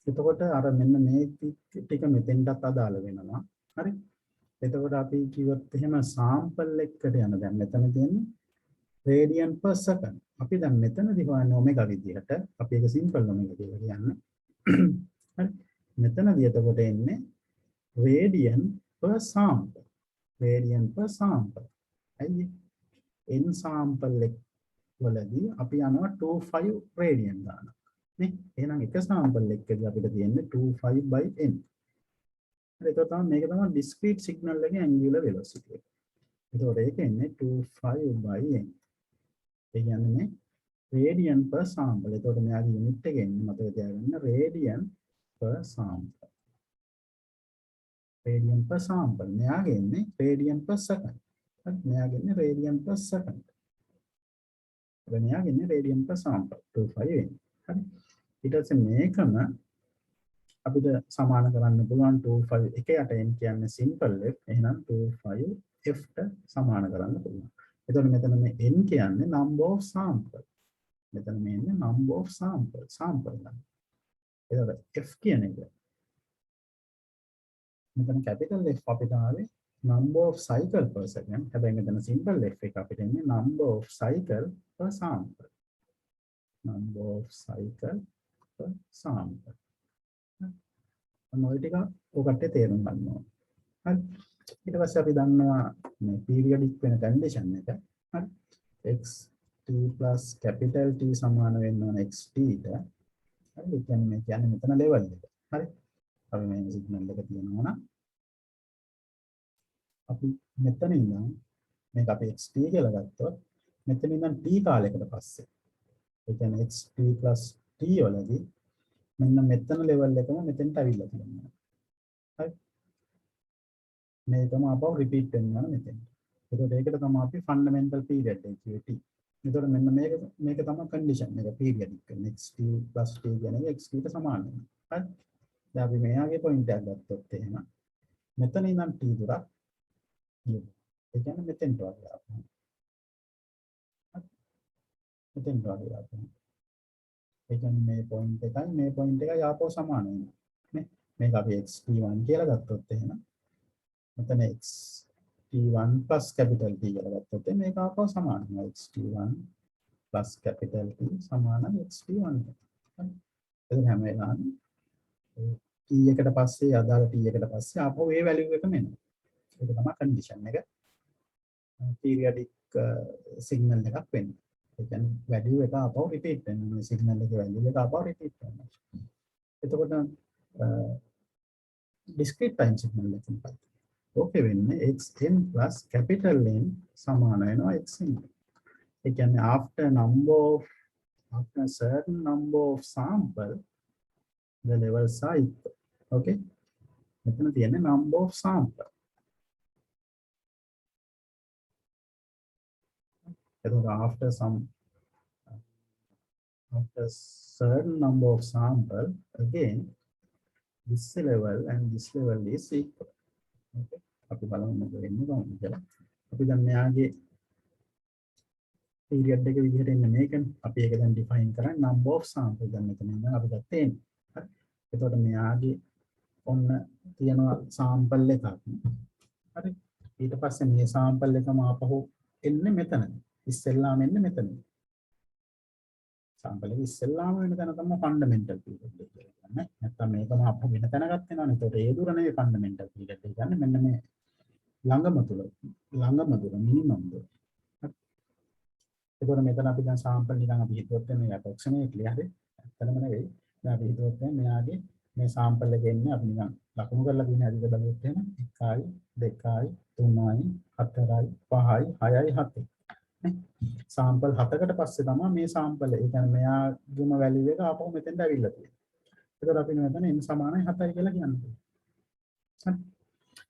එතකොට අර මෙන්න මේ ටික මෙතෙන්ටත් අදාළ වෙනවා. හරි. එතකොට අපි කිව්වොත් එහෙම sample එකට යන දැන් මෙතන තියෙන්නේ radian per second. අපි දැන් මෙතනදී හොයන්නේ omega විදිහට. අපි ඒක simple omega කියලා කියන්නේ. හරි. මෙතනදී එතකොට එන්නේ radian per sample. Radian per sample. අයියේ n sample එක වලදී අපි යනවා 25 radian දානවා. නේ? එහෙනම් එක sample එකකදී අපිට තියෙන්නේ 25/n. හරි. ඒක තමයි මේක තමයි discrete signal එකේ angular velocity එක. ඒතකොට ඒක එන්නේ 25/n. ඒ කියන්නේ මේ radian per sample. ඒතකොට මෙයාගේ unit එක එන්නේ මතක තියාගන්න radian per sample. radian per sample. මෙයාගේ එන්නේ radian per second. හරි. මෙයාගේ එන්නේ radian per second. මෙයාගේ එන්නේ radian per sample 25 වෙන්නේ. හරි. ඊට පස්සේ මේකම අපිට සමාන කරන්න පුළුවන් 25 එක යට n කියන්නේ simple f. එහෙනම් 25 f ට සමාන කරන්න පුළුවන්. එතකොට මෙතන මේ n කියන්නේ number of sample. මෙතන මේ ඉන්නේ number of sample ගන්න. එතකොට f කියන එක මෙතන capital F අපිට ආවේ number of cycle per second. හැබැයි මෙතන simple f එක අපිට එන්නේ number of cycle per sample. number of cycle per sample. මොන ටික ඔකට තේරුම් ගන්න ඕන. හරි. ඊට පස්සේ අපි දන්නවා මේ periodic වෙන condition එක. හරි. x t plus capital T සමාන වෙන්න ඕන xt ට. හරි. ඒ කියන්නේ මෙතන level එක. හරි. අපි මේ සිග්නල් එක තියෙනවා නම් අපි මෙතන ඉඳන් මේක අපි xt කියලා ගත්තොත් මෙතන ඉඳන් t කාලයකට පස්සේ ඒ කියන්නේ xt + t වලදී මෙන්න මෙතන ලෙවල් එකම මෙතෙන්ට අවිල්ලා තියෙනවා. හරි. මේකම ආපහු රිපීට් වෙනවා මෙතෙන්. එතකොට ඒකට තමයි අපි ෆන්ඩමෙන්ටල් පීරියඩ් එක කිව්වේ t. එතකොට මෙන්න මේක තමයි කන්ඩිෂන් එක පීරියඩික් එක. xt + t කියන එක xt ට සමාන වෙනවා. හරි. දැන් අපි මෙයාගේ පොයින්ට් එකක් ගත්තොත් එහෙම මෙතන ඉඳන් t දුරක් ගියොත් ඒ කියන්නේ මෙතෙන්ට වගේ ආපහු. මෙතෙන්ට වගේ ආපහු. ඒ කියන්නේ මේ පොයින්ට් එකයි ආපහු සමාන වෙනවා. නේ? මේක අපි xt1 කියලා ගත්තොත් එහෙම මෙතන xt1 plus capital T කියලා ගත්තොත් මේක ආපහු සමාන වෙනවා xt1 plus capital T සමාන xt1 එතන හැම වෙලාවෙම t එකට පස්සේ අදාළ t එකට පස්සේ ආපහු ඒ වැලියු එකම එනවා ඒක තමයි කන්ඩිෂන් එක පීරියඩික් සිග්නල් එකක් වෙන්නේ ඒ කියන්නේ වැලියු එක ආපහු රිපීට් වෙනවා සිග්නල් එකේ වැලියු එක ආපහු රිපීට් වෙනවා එතකොට discrete time signal එකකින් පස්සේ ඕකේ වෙන්නේ xn plus capital N සමාන වෙනවා xn. ඒ කියන්නේ after a certain number of sample the levels are equal. Okay. මෙතන තියෙන්නේ number of sample. එතකොට after certain number of sample again this level and this level is equal. Okay. අපි බලමු මොකද වෙන්නේ කොහොමද කියලා. අපි දැන් මෙයාගේ පීරියඩ් එක විදිහට ඉන්නේ මේකනේ. අපි ඒක දැන් ඩිෆයින් කරන්නේ number of sample දැන් මෙතන ඉඳන් අපි ගත්තේ. හරි. එතකොට මෙයාගේ ඔන්න තියෙනවා sample එකක්. හරි. ඊට පස්සේ මේ sample එකම ආපහු එන්නේ මෙතන. ඉස්සෙල්ලාම එන්නේ මෙතන. sample එක ඉස්සෙල්ලාම වෙන තැන තමයි fundamental period එක කියන්නේ. නැත්තම් මේකම ආපහු වෙන තැනකට එනවනේ. එතකොට ඒ දුර නෙවෙයි fundamental period එක කියන්නේ මෙන්න මේ ළඟම දුර මිනිමම් දුර. එතකොට මෙතන අපි දැන් sample නිකන් අපි හිතුවත් මේ approximately හරි. ඇත්තටම නෙවෙයි. දැන් අපි හිතුවත් මෙයාගේ මේ sample එකේ ඉන්නේ අපි නිකන් ලකුණු කරලා තියෙන හැටි බලුවොත් එහෙම 1යි 2යි 3යි 4යි 5යි 6යි 7යි. නේ? sample 7කට පස්සේ තමයි මේ sample ඒ කියන්නේ මෙයාගේම value එක ආපහු මෙතෙන්ට ඇවිල්ලා තියෙන්නේ. එතකොට අපි මෙතන n සමානයි 7යි කියලා කියන්නේ. හරි.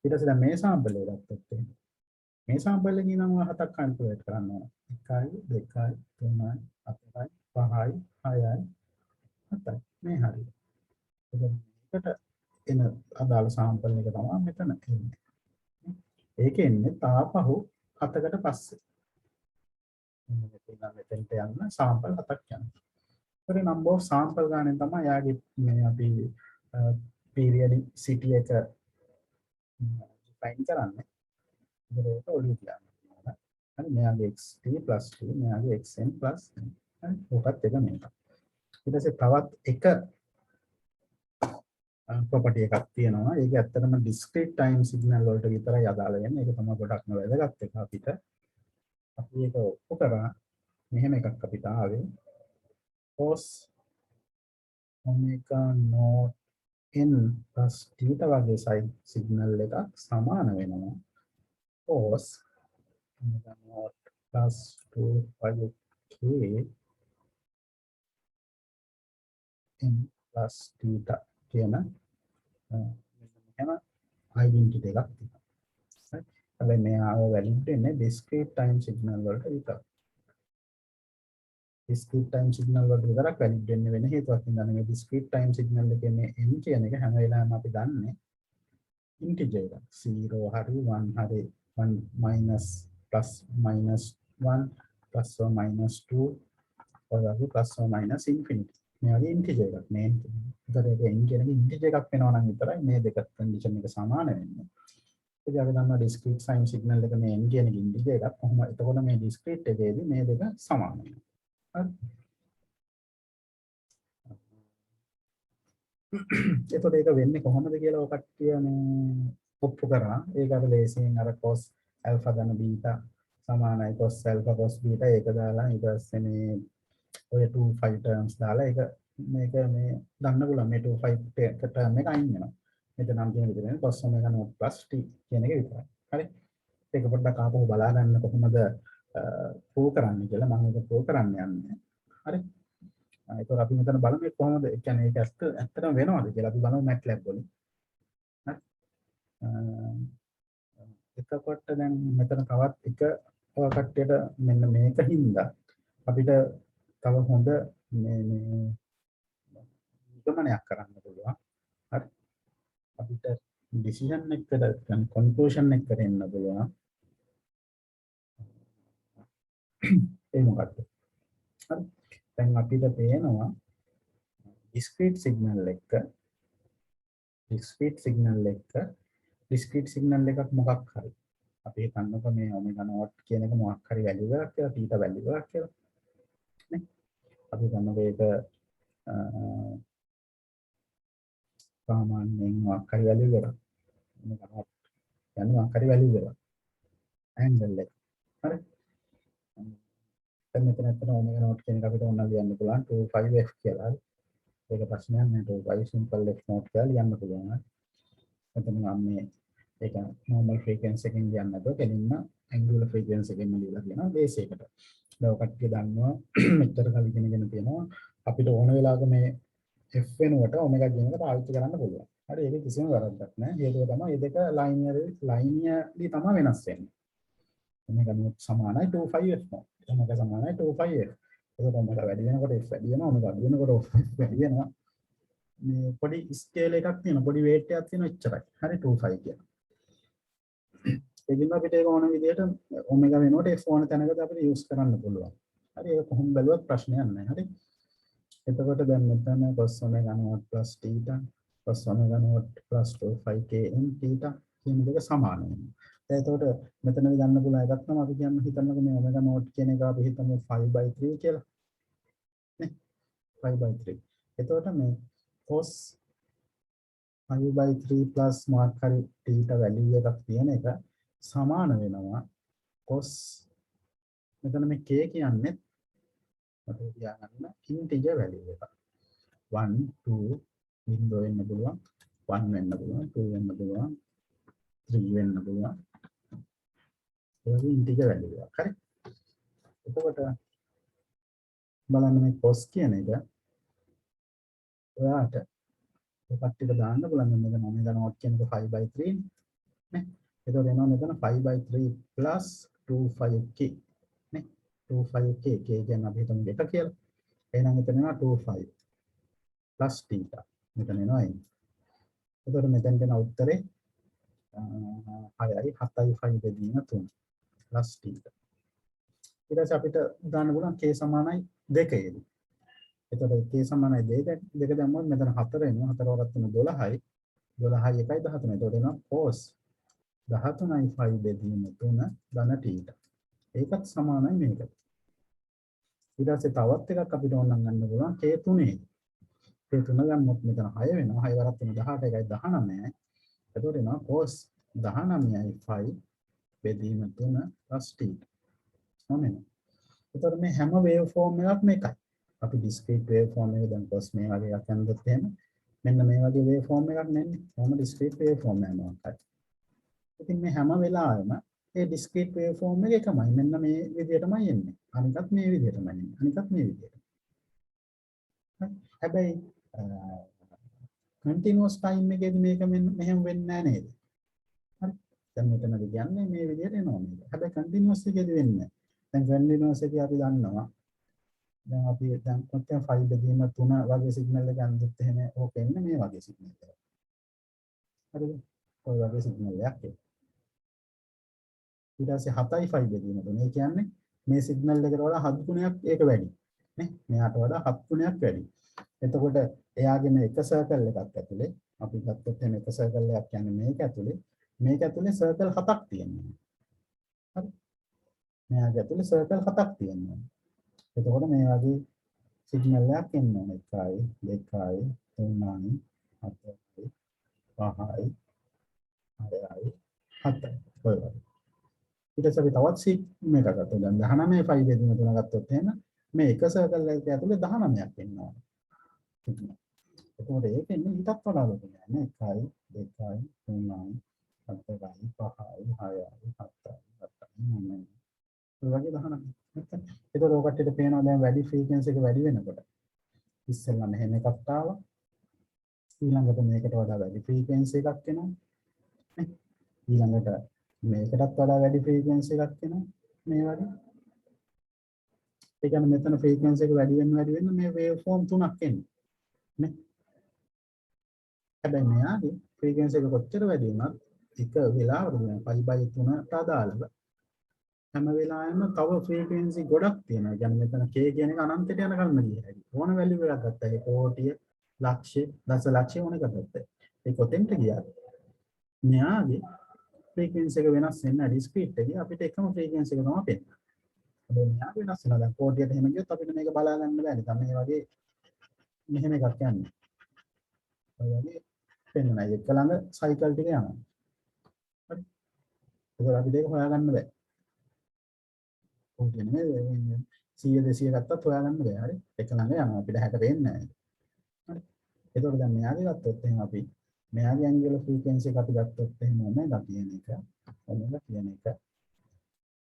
ඊට පස්සේ දැන් මේ sample එක ගත්තොත් එහෙම මේ sample එකේ නම් 7ක් කැල්කියුලේට් කරන්න ඕන. 1යි 2යි 3යි 4යි 5යි 6යි 7යි මේ හරියට. එතකොට එන අදාළ sample එක තමයි මෙතන එන්නේ. ඒකේ එන්නේ තාපහු 7කට පස්සේ. මෙතෙන්ට යන්න sample 7ක් යනවා. ඒකේ number of sample ගානේ තමයි යාගේ මේ අපි periodicity එක define කරන්නේ. ඒක ඔලිය කියන්නේ. හරි මෙයාගේ xt plus t මෙයාගේ xn plus n. හරි ඔකත් එක මේක. ඊට පස්සේ තවත් එක property එකක් තියෙනවා. ඒක ඇත්තටම discrete time signal වලට විතරයි අදාළ වෙන්නේ. ඒක තමයි ගොඩක්ම වැදගත් එක අපිට. අපි ඒක ඔප්පු කරා මෙහෙම එකක් අපිට ආවේ. cos omega naught n plus theta වගේ signal එකක් සමාන වෙනවා. cos omega naught plus 2πk n plus theta කියන මෙහෙම identity එකක් තියෙනවා. right? හැබැයි මේ ආව වැලිඩ් වෙන්නේ discrete time signal වලට විතරයි. discrete time signal වලට විතරක් වැලිඩ් වෙන්නේ වෙන හේතුවක් හින්දා නෙමෙයි discrete time signal එකේ මේ n කියන එක හැම වෙලාවෙම අපි දන්නේ integer එකක් 0 හරි 1 හරි 1 minus plus minus 1 plus or minus 2 or plus or minus infinity මේ වගේ integer එකක් මේ n කියන එක integer එකක් වෙනවා නම් විතරයි මේ දෙක condition එක සමාන වෙන්නේ. ඒක අපි දන්නවා discrete time signal එක මේ n කියන එක integer එකක් කොහොම එතකොට මේ discrete එකේදී මේ දෙක සමාන වෙනවා. එතකොට ඒක වෙන්නේ කොහොමද කියලා ඔය කට්ටිය මේ ඔප්පු කරා. ඒක අර ලේසියෙන් අර cos alpha ධන beta සමානයි cos alpha cos beta ඒක දාලා ඊට පස්සේ මේ ඔය 2 5 terms දාලා ඒක මේක මේ ගන්න පුළුවන් මේ 2 5 term එක අයින් වෙනවා. මෙතන නම් කියන විදිහට cos omega naught plus t කියන එක විතරයි. හරි. ඒක පොඩ්ඩක් ආපහු බලා ගන්න කොහොමද ප්‍රූව් කරන්නේ කියලා මම ඒක ප්‍රූව් කරන්න යන්නේ. හරි. ඒක අපි මෙතන බලමු කොහොමද ඒ කියන්නේ ඒක ඇත්තටම වෙනවද කියලා අපි බලමු MATLAB වලින්. හරි. එතකොට දැන් මෙතන තවත් එක ඔය කට්ටියට මෙන්න මේක හින්දා අපිට තව හොඳ මේ නිගමනයක් කරන්න පුළුවන්. හරි. අපිට ඩිසිෂන් එකකට කන්ක්ලූෂන් එකකට එන්න පුළුවන්. ඒ මොකක්ද? හරි. දැන් අපිට පේනවා discrete signal එකක් මොකක් හරි. අපි හිතන්නකො මේ ඔමෙගා නෝට් කියන එක මොකක් හරි වැලියු එකක් කියලා, තීටා වැලියු එකක් කියලා. නේ? අපි හිතන්නකො ඒක සාමාන්‍යයෙන් මොකක් හරි වැලියු එකක්. ඔමෙගා නෝට් යන්නේ මොකක් හරි වැලියු එකක්. ඇන්ගල් එක. හරි. දැන් මෙතන අතන ඔමෙගා නෝට් කියන එක අපිට ඕන ලියන්න පුළුවන් 25f කියලා. ඒක ප්‍රශ්නයක් නෑ. 25 simple f නෝට් කියලා ලියන්න පුළුවන්. මෙතන මම මේ ඒක normal frequency එකෙන් ලියන්න නැතුව කෙලින්ම angular frequency එකෙන් ලියලා තියෙනවා බේස් එකට. දැන් ඔකට දන්නවා මෙච්චර කල් ඉගෙනගෙන තියෙනවා අපිට ඕන වෙලාවක මේ f වෙනුවට ඔමෙගා කියන එක පාවිච්චි කරන්න පුළුවන්. හරි ඒක කිසිම වැරද්දක් නෑ. හේතුව තමයි මේ දෙක linearly තමයි වෙනස් වෙන්නේ. ඔමෙගා නෝට් සමානයි 25f නෝට්. ඔමෙගා සමානයි 25f. ඒක ඔමෙගා වැඩි වෙනකොට f වැඩි වෙනවා. ඔමෙගා අඩු වෙනකොට f වැඩි වෙනවා. මේ පොඩි ස්කේල් එකක් තියෙනවා. පොඩි weight එකක් තියෙනවා එච්චරයි. හරි 25 කියන. ඒකින්ම අපිට ඒක ඕන විදිහට ඔමෙගා වෙනකොට f ඕන තැනකට අපිට යූස් කරන්න පුළුවන්. හරි ඒක කොහොම බැලුවත් ප්‍රශ්නයක් නැහැ. හරි. එතකොට දැන් මෙතන cos omega naught plus theta cos omega naught plus 25kn theta කියන දෙක සමාන වෙනවා. දැන් එතකොට මෙතනදී ගන්න පුළුවන් එකක් තමයි අපි කියන්න හිතන්නකෝ මේ omega naught කියන එක අපි හිතමු 5/3 කියලා. නේ 5/3. එතකොට මේ cos 5/3 plus මාක් හරි theta value එකක් තියෙන එක සමාන වෙනවා cos මෙතන මේ k කියන්නේ අපිට තියාගන්න integer value එක 1 2 බිංදුව වෙන්න පුළුවන් 1 වෙන්න පුළුවන් 2 වෙන්න පුළුවන් 3 වෙන්න පුළුවන් ඒක integer value එකක් හරි එතකොට බලන්න මේ cos කියන එක ඔයාට ඔකට ටික දාන්න පුළුවන් මෙතන omega naught කියන එක 5/3 නේ එතකොට එනවා මෙතන 5/3 plus 25k නේ 25k k කියන්නේ අපි හිතමු 2 කියලා. එහෙනම් එතන එනවා 25 plus theta. මෙතන එනවා n. එතකොට මෙතෙන් දෙන උත්තරේ 6යි 7යි 5 බෙදීම 3 plus theta. ඊට පස්සේ අපිට දාන්න පුළුවන් k සමානයි 2 ේදී. එතකොට k සමානයි 2 දැම්මොත් මෙතන 4 එනවා 4 වරක් තුන 12යි 12යි 1යි 13. එතකොට එනවා cos 13යි 5 බෙදීම 3 ධන theta. ඒකත් සමානයි මේකට. ඊට පස්සේ තවත් එකක් අපිට ඕන නම් ගන්න පුළුවන් k3 ේදී. k3 ගන්නොත් මෙතන 6 වෙනවා 6 වරක් තුන 18 එකයි 19යි. එතකොට එනවා cos 19යි 5 බෙදීම 3 plus theta. මොනවාද? එතකොට මේ හැම වේව් ෆෝම් එකක්ම එකයි. අපි discrete wave form එක දැන් cos මේ වගේ එකක් යනකොට එහෙම මෙන්න මේ වගේ wave form එකක් නැන්නේ. කොහොම discrete wave form යනවා. ඉතින් මේ හැම වෙලාවෙම මේ discrete wave form එක එකමයි. මෙන්න මේ විදිහටමයි එන්නේ. අනිකත් මේ විදිහටමයි එන්නේ. අනිකත් මේ විදිහට. හැබැයි continuous time එකේදී මේක මෙහෙම වෙන්නේ නැහැ නේද? හරි. දැන් මෙතනදී කියන්නේ මේ විදිහට එනවා මේක. හැබැයි continuous එකේදී වෙන්නේ නැහැ. දැන් continuous එකේ අපි දන්නවා දැන් අපි දැන් කොච්චර 5 බෙදීම 3 වගේ සිග්නල් එක ගන්නත් එහෙම ඕක එන්නේ මේ වගේ සිග්නල් එකක්. හරිද? ඔය වගේ සිග්නල් එකක් එන්නේ. ඊට පස්සේ 7යි 5 බෙදීම 3. ඒ කියන්නේ මේ සිග්නල් එකට වඩා 7 ගුණයක් ඒක වැඩි. නේ? මෙයාට වඩා 7 ගුණයක් වැඩි. එතකොට එයාගේ මේ එක සර්කල් එකක් ඇතුලේ අපි ගත්තොත් එහෙනම් එක සර්කල් එකක් කියන්නේ මේක ඇතුලේ සර්කල් 7ක් තියෙනවා. හරි? මෙයාගේ ඇතුලේ සර්කල් 7ක් තියෙනවා. එතකොට මේ වගේ සිග්නල් එකක් එන්න ඕනේ 1යි 2යි 3යි 4යි 5යි 6යි 7යි ඔය වගේ. ඊට පස්සේ අපි තවත් සිග්නල් එකක් ගත්තා. දැන් 19 5 බෙදීම 3 ගත්තොත් එහෙනම් මේ එක සර්කල් එකක ඇතුලේ 19ක් එන්න ඕනේ. එතකොට ඒක එන්නේ ඊටත් වඩා ලොකු නෑ 1යි 2යි 3යි 4යි 5යි 6යි 7යි 8යි 9යි ඔය වගේ 19. එතකොට ඔකටට පේනවා දැන් වැඩි ෆ්‍රීකවන්සි එක වැඩි වෙනකොට ඉස්සෙල්ලා මෙහෙම එකක් ආවා ඊළඟට මේකට වඩා වැඩි ෆ්‍රීකවන්සි එකක් එනවා නේ ඊළඟට මේකටත් වඩා වැඩි ෆ්‍රීකවන්සි එකක් එනවා මේ වගේ. ඒ කියන්නේ මෙතන ෆ්‍රීකවන්සි එක වැඩි වෙන්න මේ වේව් ෆෝම් තුනක් එන්නේ නේ. හැබැයි මෙයාගේ ෆ්‍රීකවන්සි එක කොච්චර වැඩි වුණත් එක වෙලාවකට දැන් 5/3ට අදාළව හැම වෙලාවෙම තව ෆ්‍රීකවන්සි ගොඩක් තියෙනවා. يعني මෙතන k කියන එක අනන්තයට යන කල්ම ගියයි. ඕන වැලියු එකක් ගත්තා. ඒ කෝටිය, ලක්ෂය, දසලක්ෂය ඕන එකක් ගත්තා. ඒ කොතෙන්ට ගියත් මෙයාගේ ෆ්‍රීකවන්සි එක වෙනස් වෙන්න ඩිස්ක්‍රීට් එකේ අපිට එකම ෆ්‍රීකවන්සි එක තමයි පෙන්නන්නේ. හැබැයි මෙයාගේ වෙනස් වෙනවා. දැන් කෝටියට එහෙම ගියොත් අපිට මේක බලා ගන්න බෑ. නිකන් මේ වගේ මෙහෙම එකක් යන්නේ. ඔය වගේ පෙන්වනවා. ඒක ළඟ සයිකල් ටික යනවා. හරි. ඒක අපිට ඒක හොයාගන්න බෑ. කෝටිය නෙමෙයි 100 200 ගත්තත් හොයාගන්න බෑ. හරි. එක ළඟ යනවා. අපිට හැට වෙන්නේ නැහැ. හරි. ඒකෝට දැන් මෙයාගේ ගත්තොත් එහෙනම් අපි මෙයාගේ ඇන්ගියුලර් ෆ්‍රීකවන්සි එක අපි ගත්තොත් එහෙම ඔමෙගා කියන එක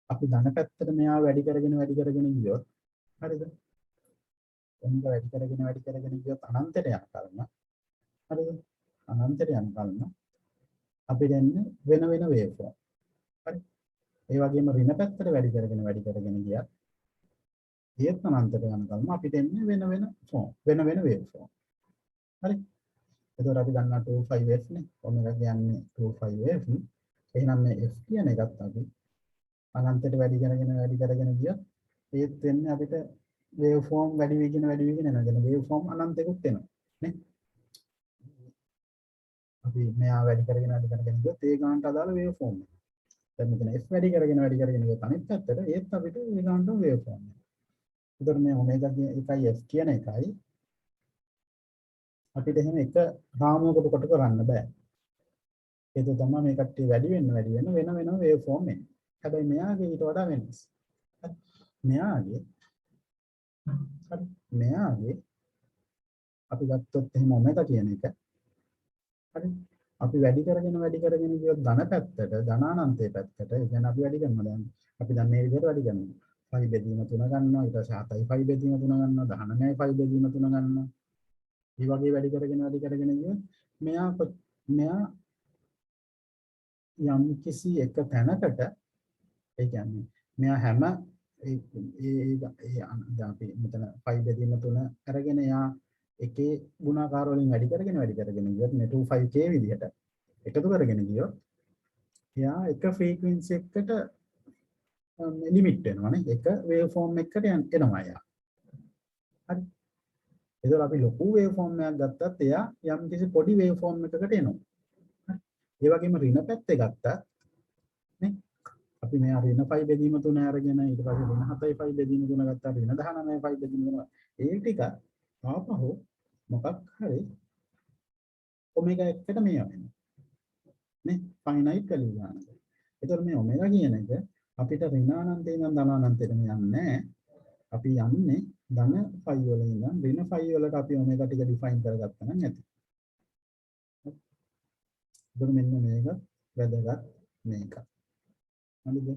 අපි ධන පැත්තට මෙයා වැඩි කරගෙන ගියොත් හරිද? ඔමෙගා වැඩි කරගෙන ගියොත් අනන්තයට යන කල්ම හරිද? අනන්තයට යන කල්ම අපි දෙන්නේ වෙන වේව් ෆෝම්. හරි. ඒ වගේම ඍණ පැත්තට වැඩි කරගෙන ගියත් ඒත් අනන්තයට යන කල්ම අපි දෙන්නේ වෙන ෆෝම් වෙන වේව් ෆෝම්. හරි. එතකොට අපි දන්නවා 25f නේ. ඔමෙගා කියන්නේ 25f. එහෙනම් මේ f කියන එකත් අපි අනන්තයට වැඩි කරගෙන ගියොත් ඒත් වෙන්නේ අපිට වේව් ෆෝම් වැඩි වෙගෙන යනවා. يعني වේව් ෆෝම් අනන්තෙකුත් එනවා නේ. අපි මෙයා වැඩි කරගෙන ගියොත් ඒ ගානට අදාළ වේව් ෆෝම් එක. දැන් මෙතන f වැඩි කරගෙන ගියොත් අනිත් පැත්තට ඒත් අපිට ඒ ගානට වේව් ෆෝම් එක. එතකොට මේ ඔමෙගා එකයි f කියන එකයි අපිට එහෙම එක රාමුවකට කොට කරන්න බෑ. ඒක තමයි මේ කට්ටිය වැඩි වෙන වේව් ෆෝම් එක. හැබැයි මෙයාගේ ඊට වඩා වෙනස්. මෙයාගේ අපි ගත්තොත් එහෙම ඔමෙගා කියන එක හරි අපි වැඩි කරගෙන ගියොත් ධන පැත්තට ධනානන්තයේ පැත්තට ඒ කියන්නේ අපි වැඩි කරනවා දැන් අපි දැන් මේ විදිහට වැඩි කරනවා 5 බෙදීම 3 ගන්නවා ඊට පස්සේ 7යි 5 බෙදීම 3 ගන්නවා 19යි 5 බෙදීම 3 ගන්නවා මේ වගේ වැඩි කරගෙන ගියොත් මෙයා යම් කිසි එක තැනකට ඒ කියන්නේ මෙයා හැම අපි මෙතන 5 බෙදීම 3 අරගෙන යා එකේ ගුණාකාර වලින් වැඩි කරගෙන ගියොත් මේ 25k විදිහට එකතු කරගෙන ගියොත් එයා එක ෆ්‍රීකවන්සි එකකට ලිමිට් වෙනවානේ එක වේව් ෆෝම් එකකට එනවා එයා. හරි. ඒතකොට අපි ලොකු වේව් ෆෝම් එකක් ගත්තත් එයා යම් කිසි පොඩි වේව් ෆෝම් එකකට එනවා. හරි. ඒ වගේම ඍණ පැත්තේ ගත්තත් නේ අපි මේ ඍණ 5 බෙදීම 3 අරගෙන ඊට පස්සේ ඍණ 7යි 5 බෙදීම 3 ගත්තා ඍණ 19යි 5 බෙදීම 3 ඒ ටික ආපහු මොකක් හරි ඔමෙගා එකට මේ යවෙනවා නේ ෆයිනයිට් වැලියු ගන්නද. ඒතකොට මේ ඔමෙගා කියන එක අපිට ඍණානන්තේ ඉඳන් ධනානන්තයට යන්නේ නැහැ. අපි යන්නේ ධන 5 වල ඉඳන් ඍණ 5 වලට අපි ඔමෙගා ටික ඩිෆයින් කරගත්තා නම් ඇති. ඒතකොට මෙන්න මේක වැදගත් මේක. හරිද?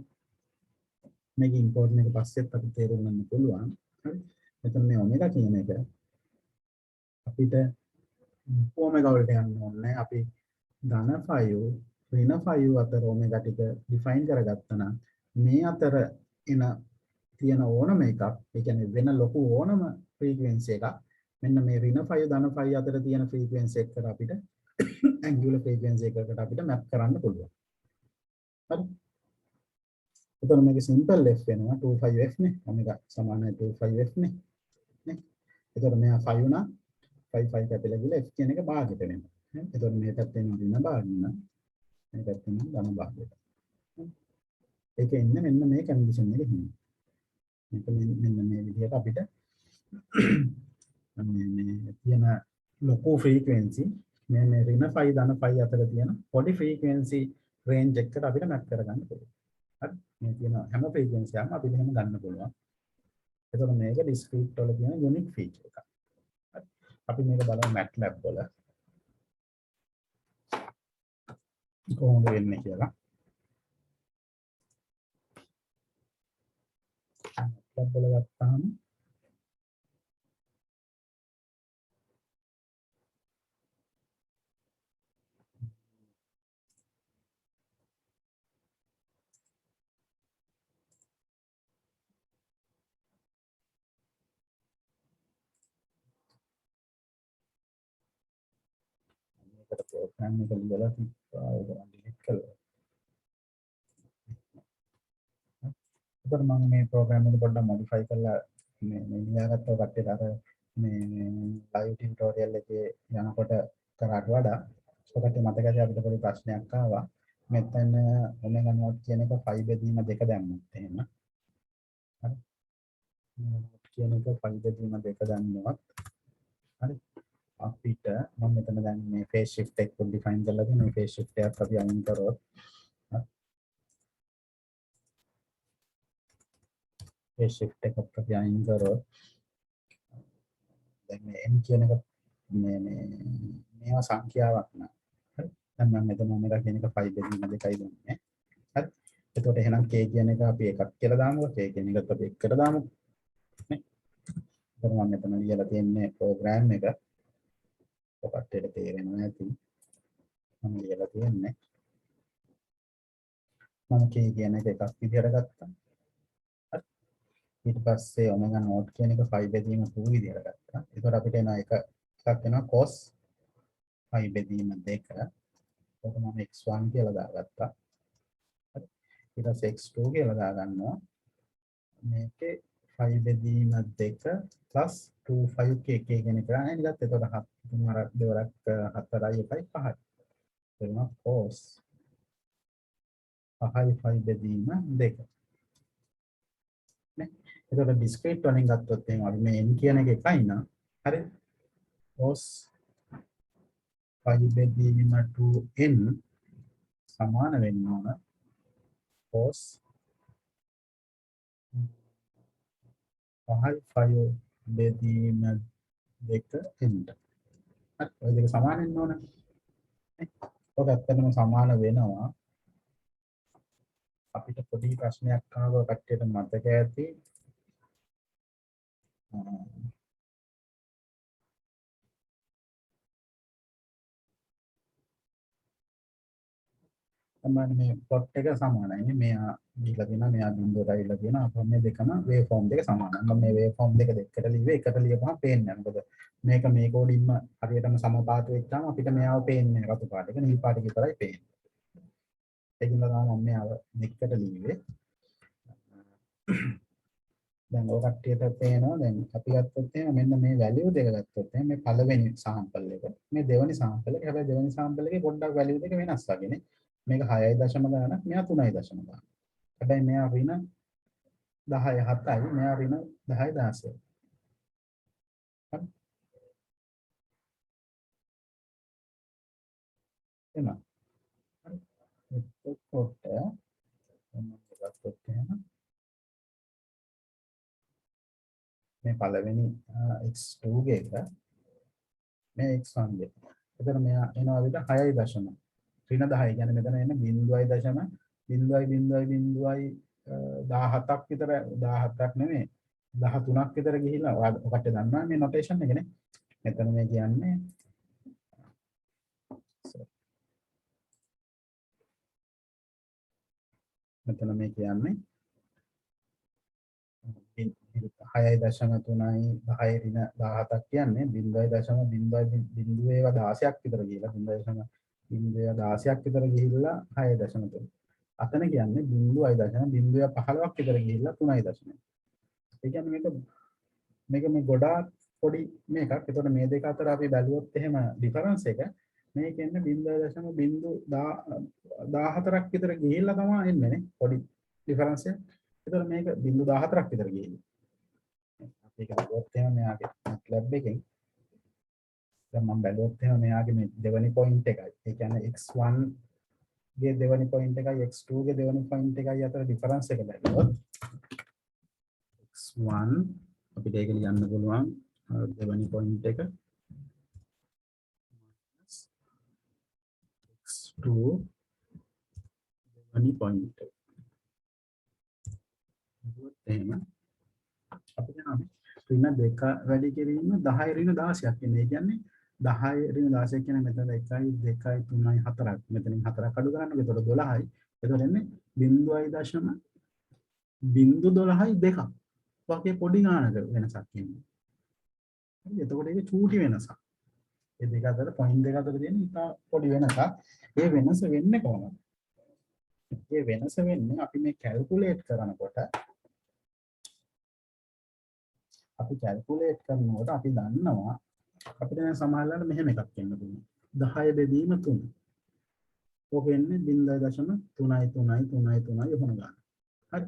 මේක ඉම්පෝර්ටන්ට් එක පස්සෙත් අපි තේරුම් ගන්න පුළුවන්. හරි. මෙතන මේ ඔමෙගා කියන එක අපිට ඔමෙගා වලට යන්න ඕනේ. අපි ධන 5 ඍණ 5 අතර ඔමෙගා ටික ඩිෆයින් කරගත්තා නම් මේ අතර එන තියෙන ඕනම එකක් ඒ කියන්නේ වෙන ලොකු ඕනම ෆ්‍රීකවෙන්සි එකක් මෙන්න මේ ඍණ 5 ධන 5 අතර තියෙන ෆ්‍රීකවෙන්සි එකට අපිට ඇන්ගියුලර් ෆ්‍රීකවෙන්සි එකකට අපිට මැප් කරන්න පුළුවන්. හරි. එතකොට මේක සිම්පල් f වෙනවා 25f නේ. ඔමෙගා සමානයි 25f නේ. නේ. එතකොට මෙයා 5 උනා 5 කැපිලා ගිහලා f කියන එක භාගයට වෙනවා. එතකොට මේ පැත්තේ එනවා ඍණ භාගය නම් මේ පැත්තේ එනවා ධන භාගයට. ඒක ඉන්නේ මෙන්න මේ කන්ඩිෂන් එකේ හිමි. මෙන්න මේ විදිහට අපිට මේ තියෙන ලොකු ෆ්‍රීකවෙන්සි මේ ඍණ 5 ධන 5 අතර තියෙන පොඩි ෆ්‍රීකවෙන්සි රේන්ජ් එකකට අපිට මැප් කරගන්න පුළුවන්. හරි. මේ තියෙන හැම ෆ්‍රීකවෙන්සි එකක්ම අපිට එහෙම ගන්න පුළුවන්. එතකොට මේක ඩිස්ක්‍රීට් වල තියෙන යුනික් ෆීචර් එකක්. හරි. අපි මේක බලමු MATLAB වල කොහොමද වෙන්නේ කියලා. MATLAB වල ගත්තාම මේකට ප්‍රෝග්‍රෑම් එක ලියලා තිබ්බා ඒක මම ඩිලීට් කළා. ඒකට මම මේ ප්‍රෝග්‍රෑම් එක පොඩ්ඩක් මොඩිෆයි කරලා මේ ලියාගත්තා කට්ටියට අර මේ ලයිව් ටියුටෝරියල් එකේ යනකොට කරාට වඩා ඔකට මතකද අපිට පොඩි ප්‍රශ්නයක් ආවා. මෙතන ඔමෙගා නෝට් කියන එක 5 බෙදීම 2 දැම්මොත් එහෙම. හරි. කියන එක 5 බෙදීම 2 දැම්මොත් හරි. අපිට මම මෙතන දැන් මේ phase shift එක ඩිෆයින් කරලා තියෙනවා. මේ phase shift එකත් අපි අයින් කරොත් phase shift එකත් අපි අයින් කරොත් දැන් මේ n කියන එක මේවා සංඛ්‍යාවක් නා. හරි. දැන් මම මෙතන ඔමෙගා කියන එක 5 බෙදීම 2යි දුන්නේ. හරි. එතකොට එහෙනම් k කියන එක අපි එකක් කියලා දාමුකෝ. k කියන එකත් අපි එකට දාමුකෝ. නේ. එතකොට මම මෙතන ලියලා තියෙන්නේ ප්‍රෝග්‍රෑම් එක. ඔකට තේරෙනවා ඇති. මම ලියලා තියෙන්නේ මම k කියන එක එකක් විදිහට ගත්තා. හරි. ඊට පස්සේ ඔමෙගා නෝට් කියන එක 5 බෙදීම 2 විදිහට ගත්තා. එතකොට අපිට එන එකක් වෙනවා cos 5 බෙදීම 2. ඔක මම x1 කියලා දාගත්තා. හරි. ඊට පස්සේ x2 කියලා දාගන්නවා. මේකේ 5 බෙදීම 2 plus 2 5 k කියන එක නේද? එතකොට 3 දෙවරක් 4යි 1යි 5යි. එනවා cos 5 බෙදීම 2. නේ? එතකොට discrete වලින් ගත්තොත් එහෙනම් අපි මේ n කියන එක එකයි නා. හරි? cos 5 බෙදීම 2n සමාන වෙන්න ඕන cos 5 බෙදීම 2n. හරි. ඔය දෙක සමාන වෙන්න ඕන. නේ? ඔක ඇත්තටම සමාන වෙනවා. අපිට පොඩි ප්‍රශ්නයක් ආව කට්ටියට මතක ඇති. තමයි මේ plot එක සමානයි. මෙයා දීලා තියෙනවා මෙයා බිඳුවටයි දීලා තියෙනවා. අපෝ මේ දෙකම wave form දෙක සමානයි. මම මේ wave form දෙක දෙකට ලියුවේ එකට ලියපුවම පේන්නේ නැහැ. මොකද මේක මේ කෝඩින්ම හරියටම සමපාත වෙච්චාම අපිට මෙයාව පේන්නේ නැහැ. රතු පාට එක නිල් පාට එක විතරයි පේන්නේ. ඒකින්ද තමයි මම මෙයාව දෙකට ලියුවේ. දැන් ඔය කට්ටියට පේනවා දැන් අපි ගත්තොත් එහෙනම් මෙන්න මේ වැලියු දෙක ගත්තොත් එහෙනම් මේ පළවෙනි සාම්පල් එක මේ දෙවෙනි සාම්පල් එක හැබැයි දෙවෙනි සාම්පල් එකේ පොඩ්ඩක් වැලියු දෙක වෙනස් වගේනේ මේක 6.0 ගානක් මෙයා 3.0 ගානක් හැබැයි මෙයා ඍණ 10 7යි මෙයා ඍණ 10 16 හරි එනවා හරි එතකොට මම ගත්තොත් එහෙනම් මේ පළවෙනි x2 එක මේ x1 එක. එතන මෙයා එනවා විතර 6.0. ඍණ 10 කියන්නේ මෙතන එන්නේ 0.17ක් විතර 17ක් නෙමෙයි 13ක් විතර ගිහිල්ලා ඔකට දන්නවා මේ නොටේෂන් එකනේ. මෙතන මේ කියන්නේ මෙතන මේ කියන්නේ 6.3යි 10 ඍණ 17ක් කියන්නේ 0.0 16ක් විතර ගිහිල්ලා 0.016ක් විතර ගිහිල්ලා 6.3. අතන කියන්නේ 0.015ක් විතර ගිහිල්ලා 3.0. ඒ කියන්නේ මේක මේ ගොඩාක් පොඩි මේකක්. ඒතකොට මේ දෙක අතර අපි බැලුවොත් එහෙම ඩිෆරන්ස් එක මේ කියන්නේ 0.014ක් විතර ගිහිල්ලා තමයි එන්නේ නේ. පොඩි ඩිෆරන්ස් එක. ඒතකොට මේක 0.14ක් විතර ගිහිල්ලා. අපි ඒක බලුවොත් එහෙම මෙයාගේ MATLAB එකෙන් දැන් මම බැලුවොත් එහෙම මෙයාගේ මේ දෙවෙනි පොයින්ට් එකයි. ඒ කියන්නේ x1 ගේ දෙවෙනි පොයින්ට් එකයි x2 ගේ දෙවෙනි පොයින්ට් එකයි අතර ඩිෆරන්ස් එක බැලුවොත් x1 අපිට ඒක ලියන්න පුළුවන් දෙවෙනි පොයින්ට් එක x2 දෙවෙනි පොයින්ට් එක. එහෙම අපිට නම් ඍණ 2 වැඩි කිරීම 10 ඍණ 16ක් කියන්නේ. ඒ කියන්නේ 10 ඍණ 16 කියන්නේ මෙතන 1යි 2යි 3යි 4ක්. මෙතනින් 4ක් අඩු කරන්නකො. ඒතකොට 12යි. ඒතකොට එන්නේ 0.012යි 2ක්. වගේ පොඩි ගානක වෙනසක් එන්නේ. හරි එතකොට ඒක චූටි වෙනසක්. ඒ දෙක අතර පොයින්ට් දෙක අතර තියෙන ඉතා පොඩි වෙනසක්. ඒ වෙනස වෙන්නේ කොහොමද? ඒ වෙනස වෙන්නේ අපි මේ කැල්කියුලේට් කරනකොට අපි කැල්කියුලේට් කරනකොට අපි දන්නවා අපිට දැන් සමහරවල්ලාට මෙහෙම එකක් එන්න පුළුවන්. 10 බෙදීම 3. ඔක එන්නේ 0.33333 එහෙම ගන්න. හරි.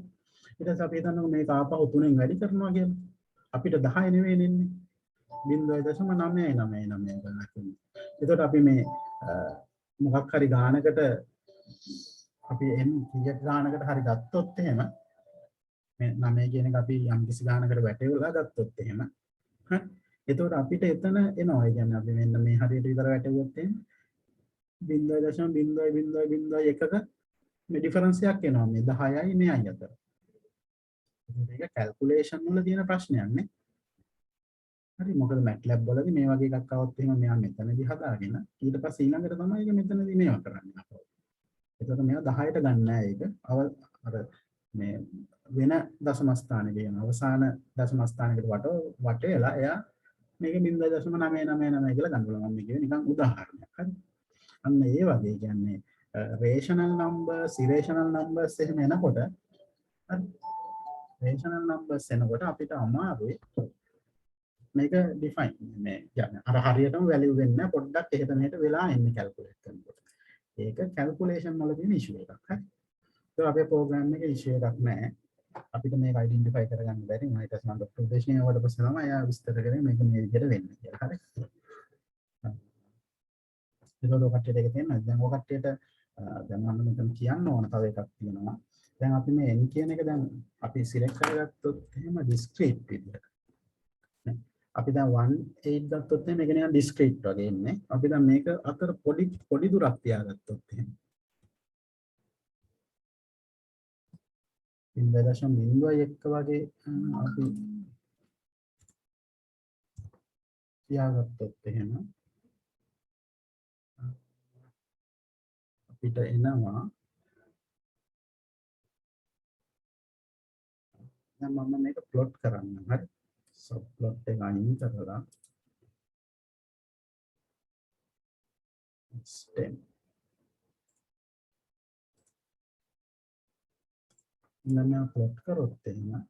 ඊට පස්සේ අපි හිතනවා මේක ආපහු 3ෙන් වැඩි කරනවා කියලා. අපිට 10 නෙවෙයි එන්නේ. 0.99999 කරලා තියෙනවා. එතකොට අපි මේ මොකක් හරි ගානකට අපි n කීයක් ගානකට හරි ගත්තොත් එහෙම මේ 9 කියන එක අපි යම් කිසි ගානකට වැටෙවලා ගත්තොත් එහෙම හරි. එතකොට අපිට එතන එනවා. ඒ කියන්නේ අපි මෙන්න මේ හරියට විතර වැටෙවුවොත් එහෙම 0.0001ක මේ ඩිෆරන්ස් එකක් එනවා මේ 10යි මෙයයි අතර. මේක කැල්කියුලේෂන් වල තියෙන ප්‍රශ්නයක් නේ. හරි මොකද MATLAB වලදී මේ වගේ එකක් આવොත් එහෙම මෙයා මෙතනදී හදාගෙන ඊට පස්සේ ඊළඟට තමයි ඒක මෙතනදී මේවා කරන්නේ අපෝ. එතකොට මෙයා 10ට ගන්න නෑ ඒක. අර මේ වෙන දශම ස්ථානෙ කියන අවසාන දශම ස්ථානයකට වටේලා එයා මේක 0.999 කියලා ගන්න පුළුවන්. මම කියවේ නිකන් උදාහරණයක්. හරි. අන්න ඒ වගේ කියන්නේ රේෂනල් නම්බර්ස් ඉරේෂනල් නම්බර්ස් එහෙම එනකොට හරි රේෂනල් නම්බර්ස් එනකොට අපිට අමාරුයි මේක ඩිෆයින් මේ කියන්නේ අර හරියටම වැලියු වෙන්නේ පොඩ්ඩක් එහෙට මෙහෙට වෙලා එන්නේ කැල්කියුලේට් කරනකොට. ඒක කැල්කියුලේෂන් වල තියෙන ඉෂුව එකක්. හරි. ඒක අපේ ප්‍රෝග්‍රෑම් එකේ ඉෂුව එකක් නෑ. අපිට මේක අයිඩෙන්ටිෆයි කරගන්න බැරි. මම ඊට පස්සේ මම ප්‍රොෆෙෂනල් වලට පස්සේ තමයි එයා විස්තර කරේ මේක මේ විදිහට වෙන්නේ කියලා. හරි. ඒක ඔය කට්ටියට ඒක තේරෙනවද? දැන් ඔය කට්ටියට දැන් මම මෙතන කියන්න ඕන තව එකක් තියෙනවා. දැන් අපි මේ n කියන එක දැන් අපි සිලෙක්ට් කරගත්තොත් එහෙම ඩිස්ක්‍රීට් විදිහට. අපි දැන් 18 ගත්තොත් එහෙම මේක නිකන් ඩිස්ක්‍රීට් වගේ ඉන්නේ. අපි දැන් මේක අතර පොඩි දුරක් තියාගත්තොත් එහෙම 0.01 වගේ අපි තියාගත්තොත් එහෙම අපිට එනවා දැන් මම මේක ප්ලොට් කරන්න. හරි. සබ් ප්ලොට් එක අයින් කරලා stem නම් ප්ලොට් කරොත් එහෙම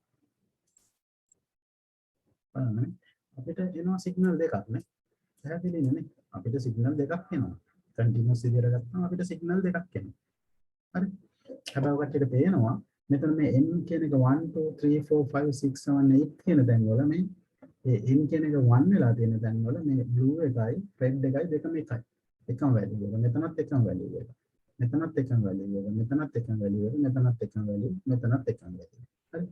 බලන්න අපිට එනවා සිග්නල් දෙකක් නේ. පැහැදිලි නේ? අපිට සිග්නල් දෙකක් එනවා. කන්ටිනියස් විදියට ගත්තම අපිට සිග්නල් දෙකක් එනවා. හරි. හැබැයි ඔකට පේනවා මෙතන මේ n කියන එක 1 2 3 4 5 6 7 8 කියන තැන් වල මේ n කියන එක 1 වෙලා තියෙන තැන් වල මේ blue එකයි red එකයි දෙකම එකයි. එකම වැලියු එක. මෙතනත් එකම වැලියු එක. මෙතනත් එකම වැලියු එක. මෙතනත් එකම වැලියු එක. මෙතනත් එකම වැලියු. මෙතනත් එකම වැලියු. හරි.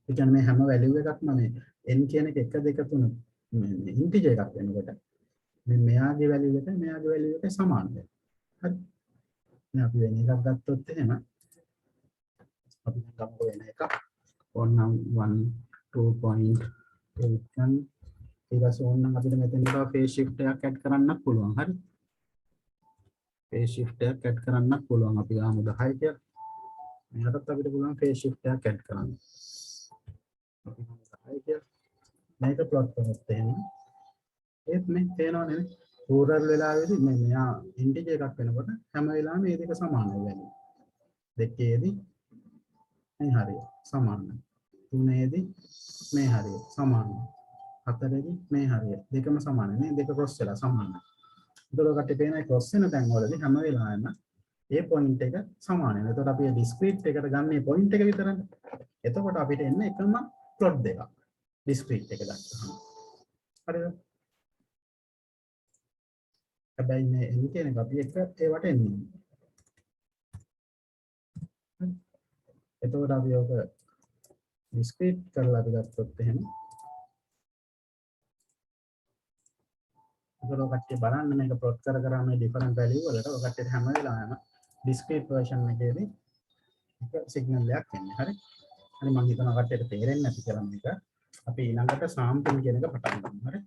ඒ කියන්නේ මේ හැම වැලියු එකක්ම මේ n කියන එක 1 2 3 මේ ඉන්ටිජර් එකක් වෙනකොට මේ මෙයාගේ වැලියු එක මෙයාගේ වැලියු එක සමාන වෙනවා. හරි. දැන් අපි වෙන එකක් ගත්තොත් එහෙම අපි ගමු වෙන එක ඕනනම් 1 2.8 ඊට ඕනනම් අපිට මෙතන ඉඳලා ෆේස් shift එකක් ඇඩ් කරන්නත් පුළුවන්. හරි. ෆේස් shift එකක් ඇඩ් කරන්නත් පුළුවන්. අපි ගමු 10 කියලා. මෙයාටත් අපිට පුළුවන් ෆේස් shift එකක් ඇඩ් කරන්න. අපි ගමු 10 කියලා. මේක ප්ලොට් කරොත් එහෙනම් ඒත් මේ පේනවනේ රූරල් වෙලාවේදී මේ මෙයා ඉන්ටිජර් එකක් වෙනකොට හැම වෙලාවෙම මේ දෙක සමානයි වෙන්නේ. දෙකේදී මේ හරිය සමානයි. තුනේදී මේ හරිය සමානයි. හතරේදී මේ හරිය දෙකම සමානයි නේ. දෙක ක්‍රොස් වෙලා සමානයි. ඒතකොට පේන ක්‍රොස් වෙන තැන් වලදී හැම වෙලාවෙම ඒ පොයින්ට් එක සමාන වෙනවා. එතකොට අපි ඩිස්ක්‍රීට් එකට ගන්න මේ පොයින්ට් එක විතරනේ. එතකොට අපිට එන්නේ එකම ප්ලොට් දෙකක්. ඩිස්ක්‍රීට් එක ගත්තාම. හරිද? හැබැයි මේ n කියන එක අපි එක ඒවට එන්නේ. එතකොට අපි ඔක ඩිස්ක්‍රීට් කරලා අපි ගත්තොත් එහෙම එතකොට ඔකට බලන්න මේක ප්ලොට් කර මේ ඩිෆරන්ට් වැලියු වලට ඔකට හැම වෙලාවෙම ඩිස්ක්‍රීට් version එකේදී එක සිග්නල් එකක් එන්නේ. හරි. හරි මම හිතනවා කට්ටියට තේරෙන්නේ නැති කියලා මේක. අපි ඊළඟට සාම්පලින් කියන එක පටන් ගමු. හරි.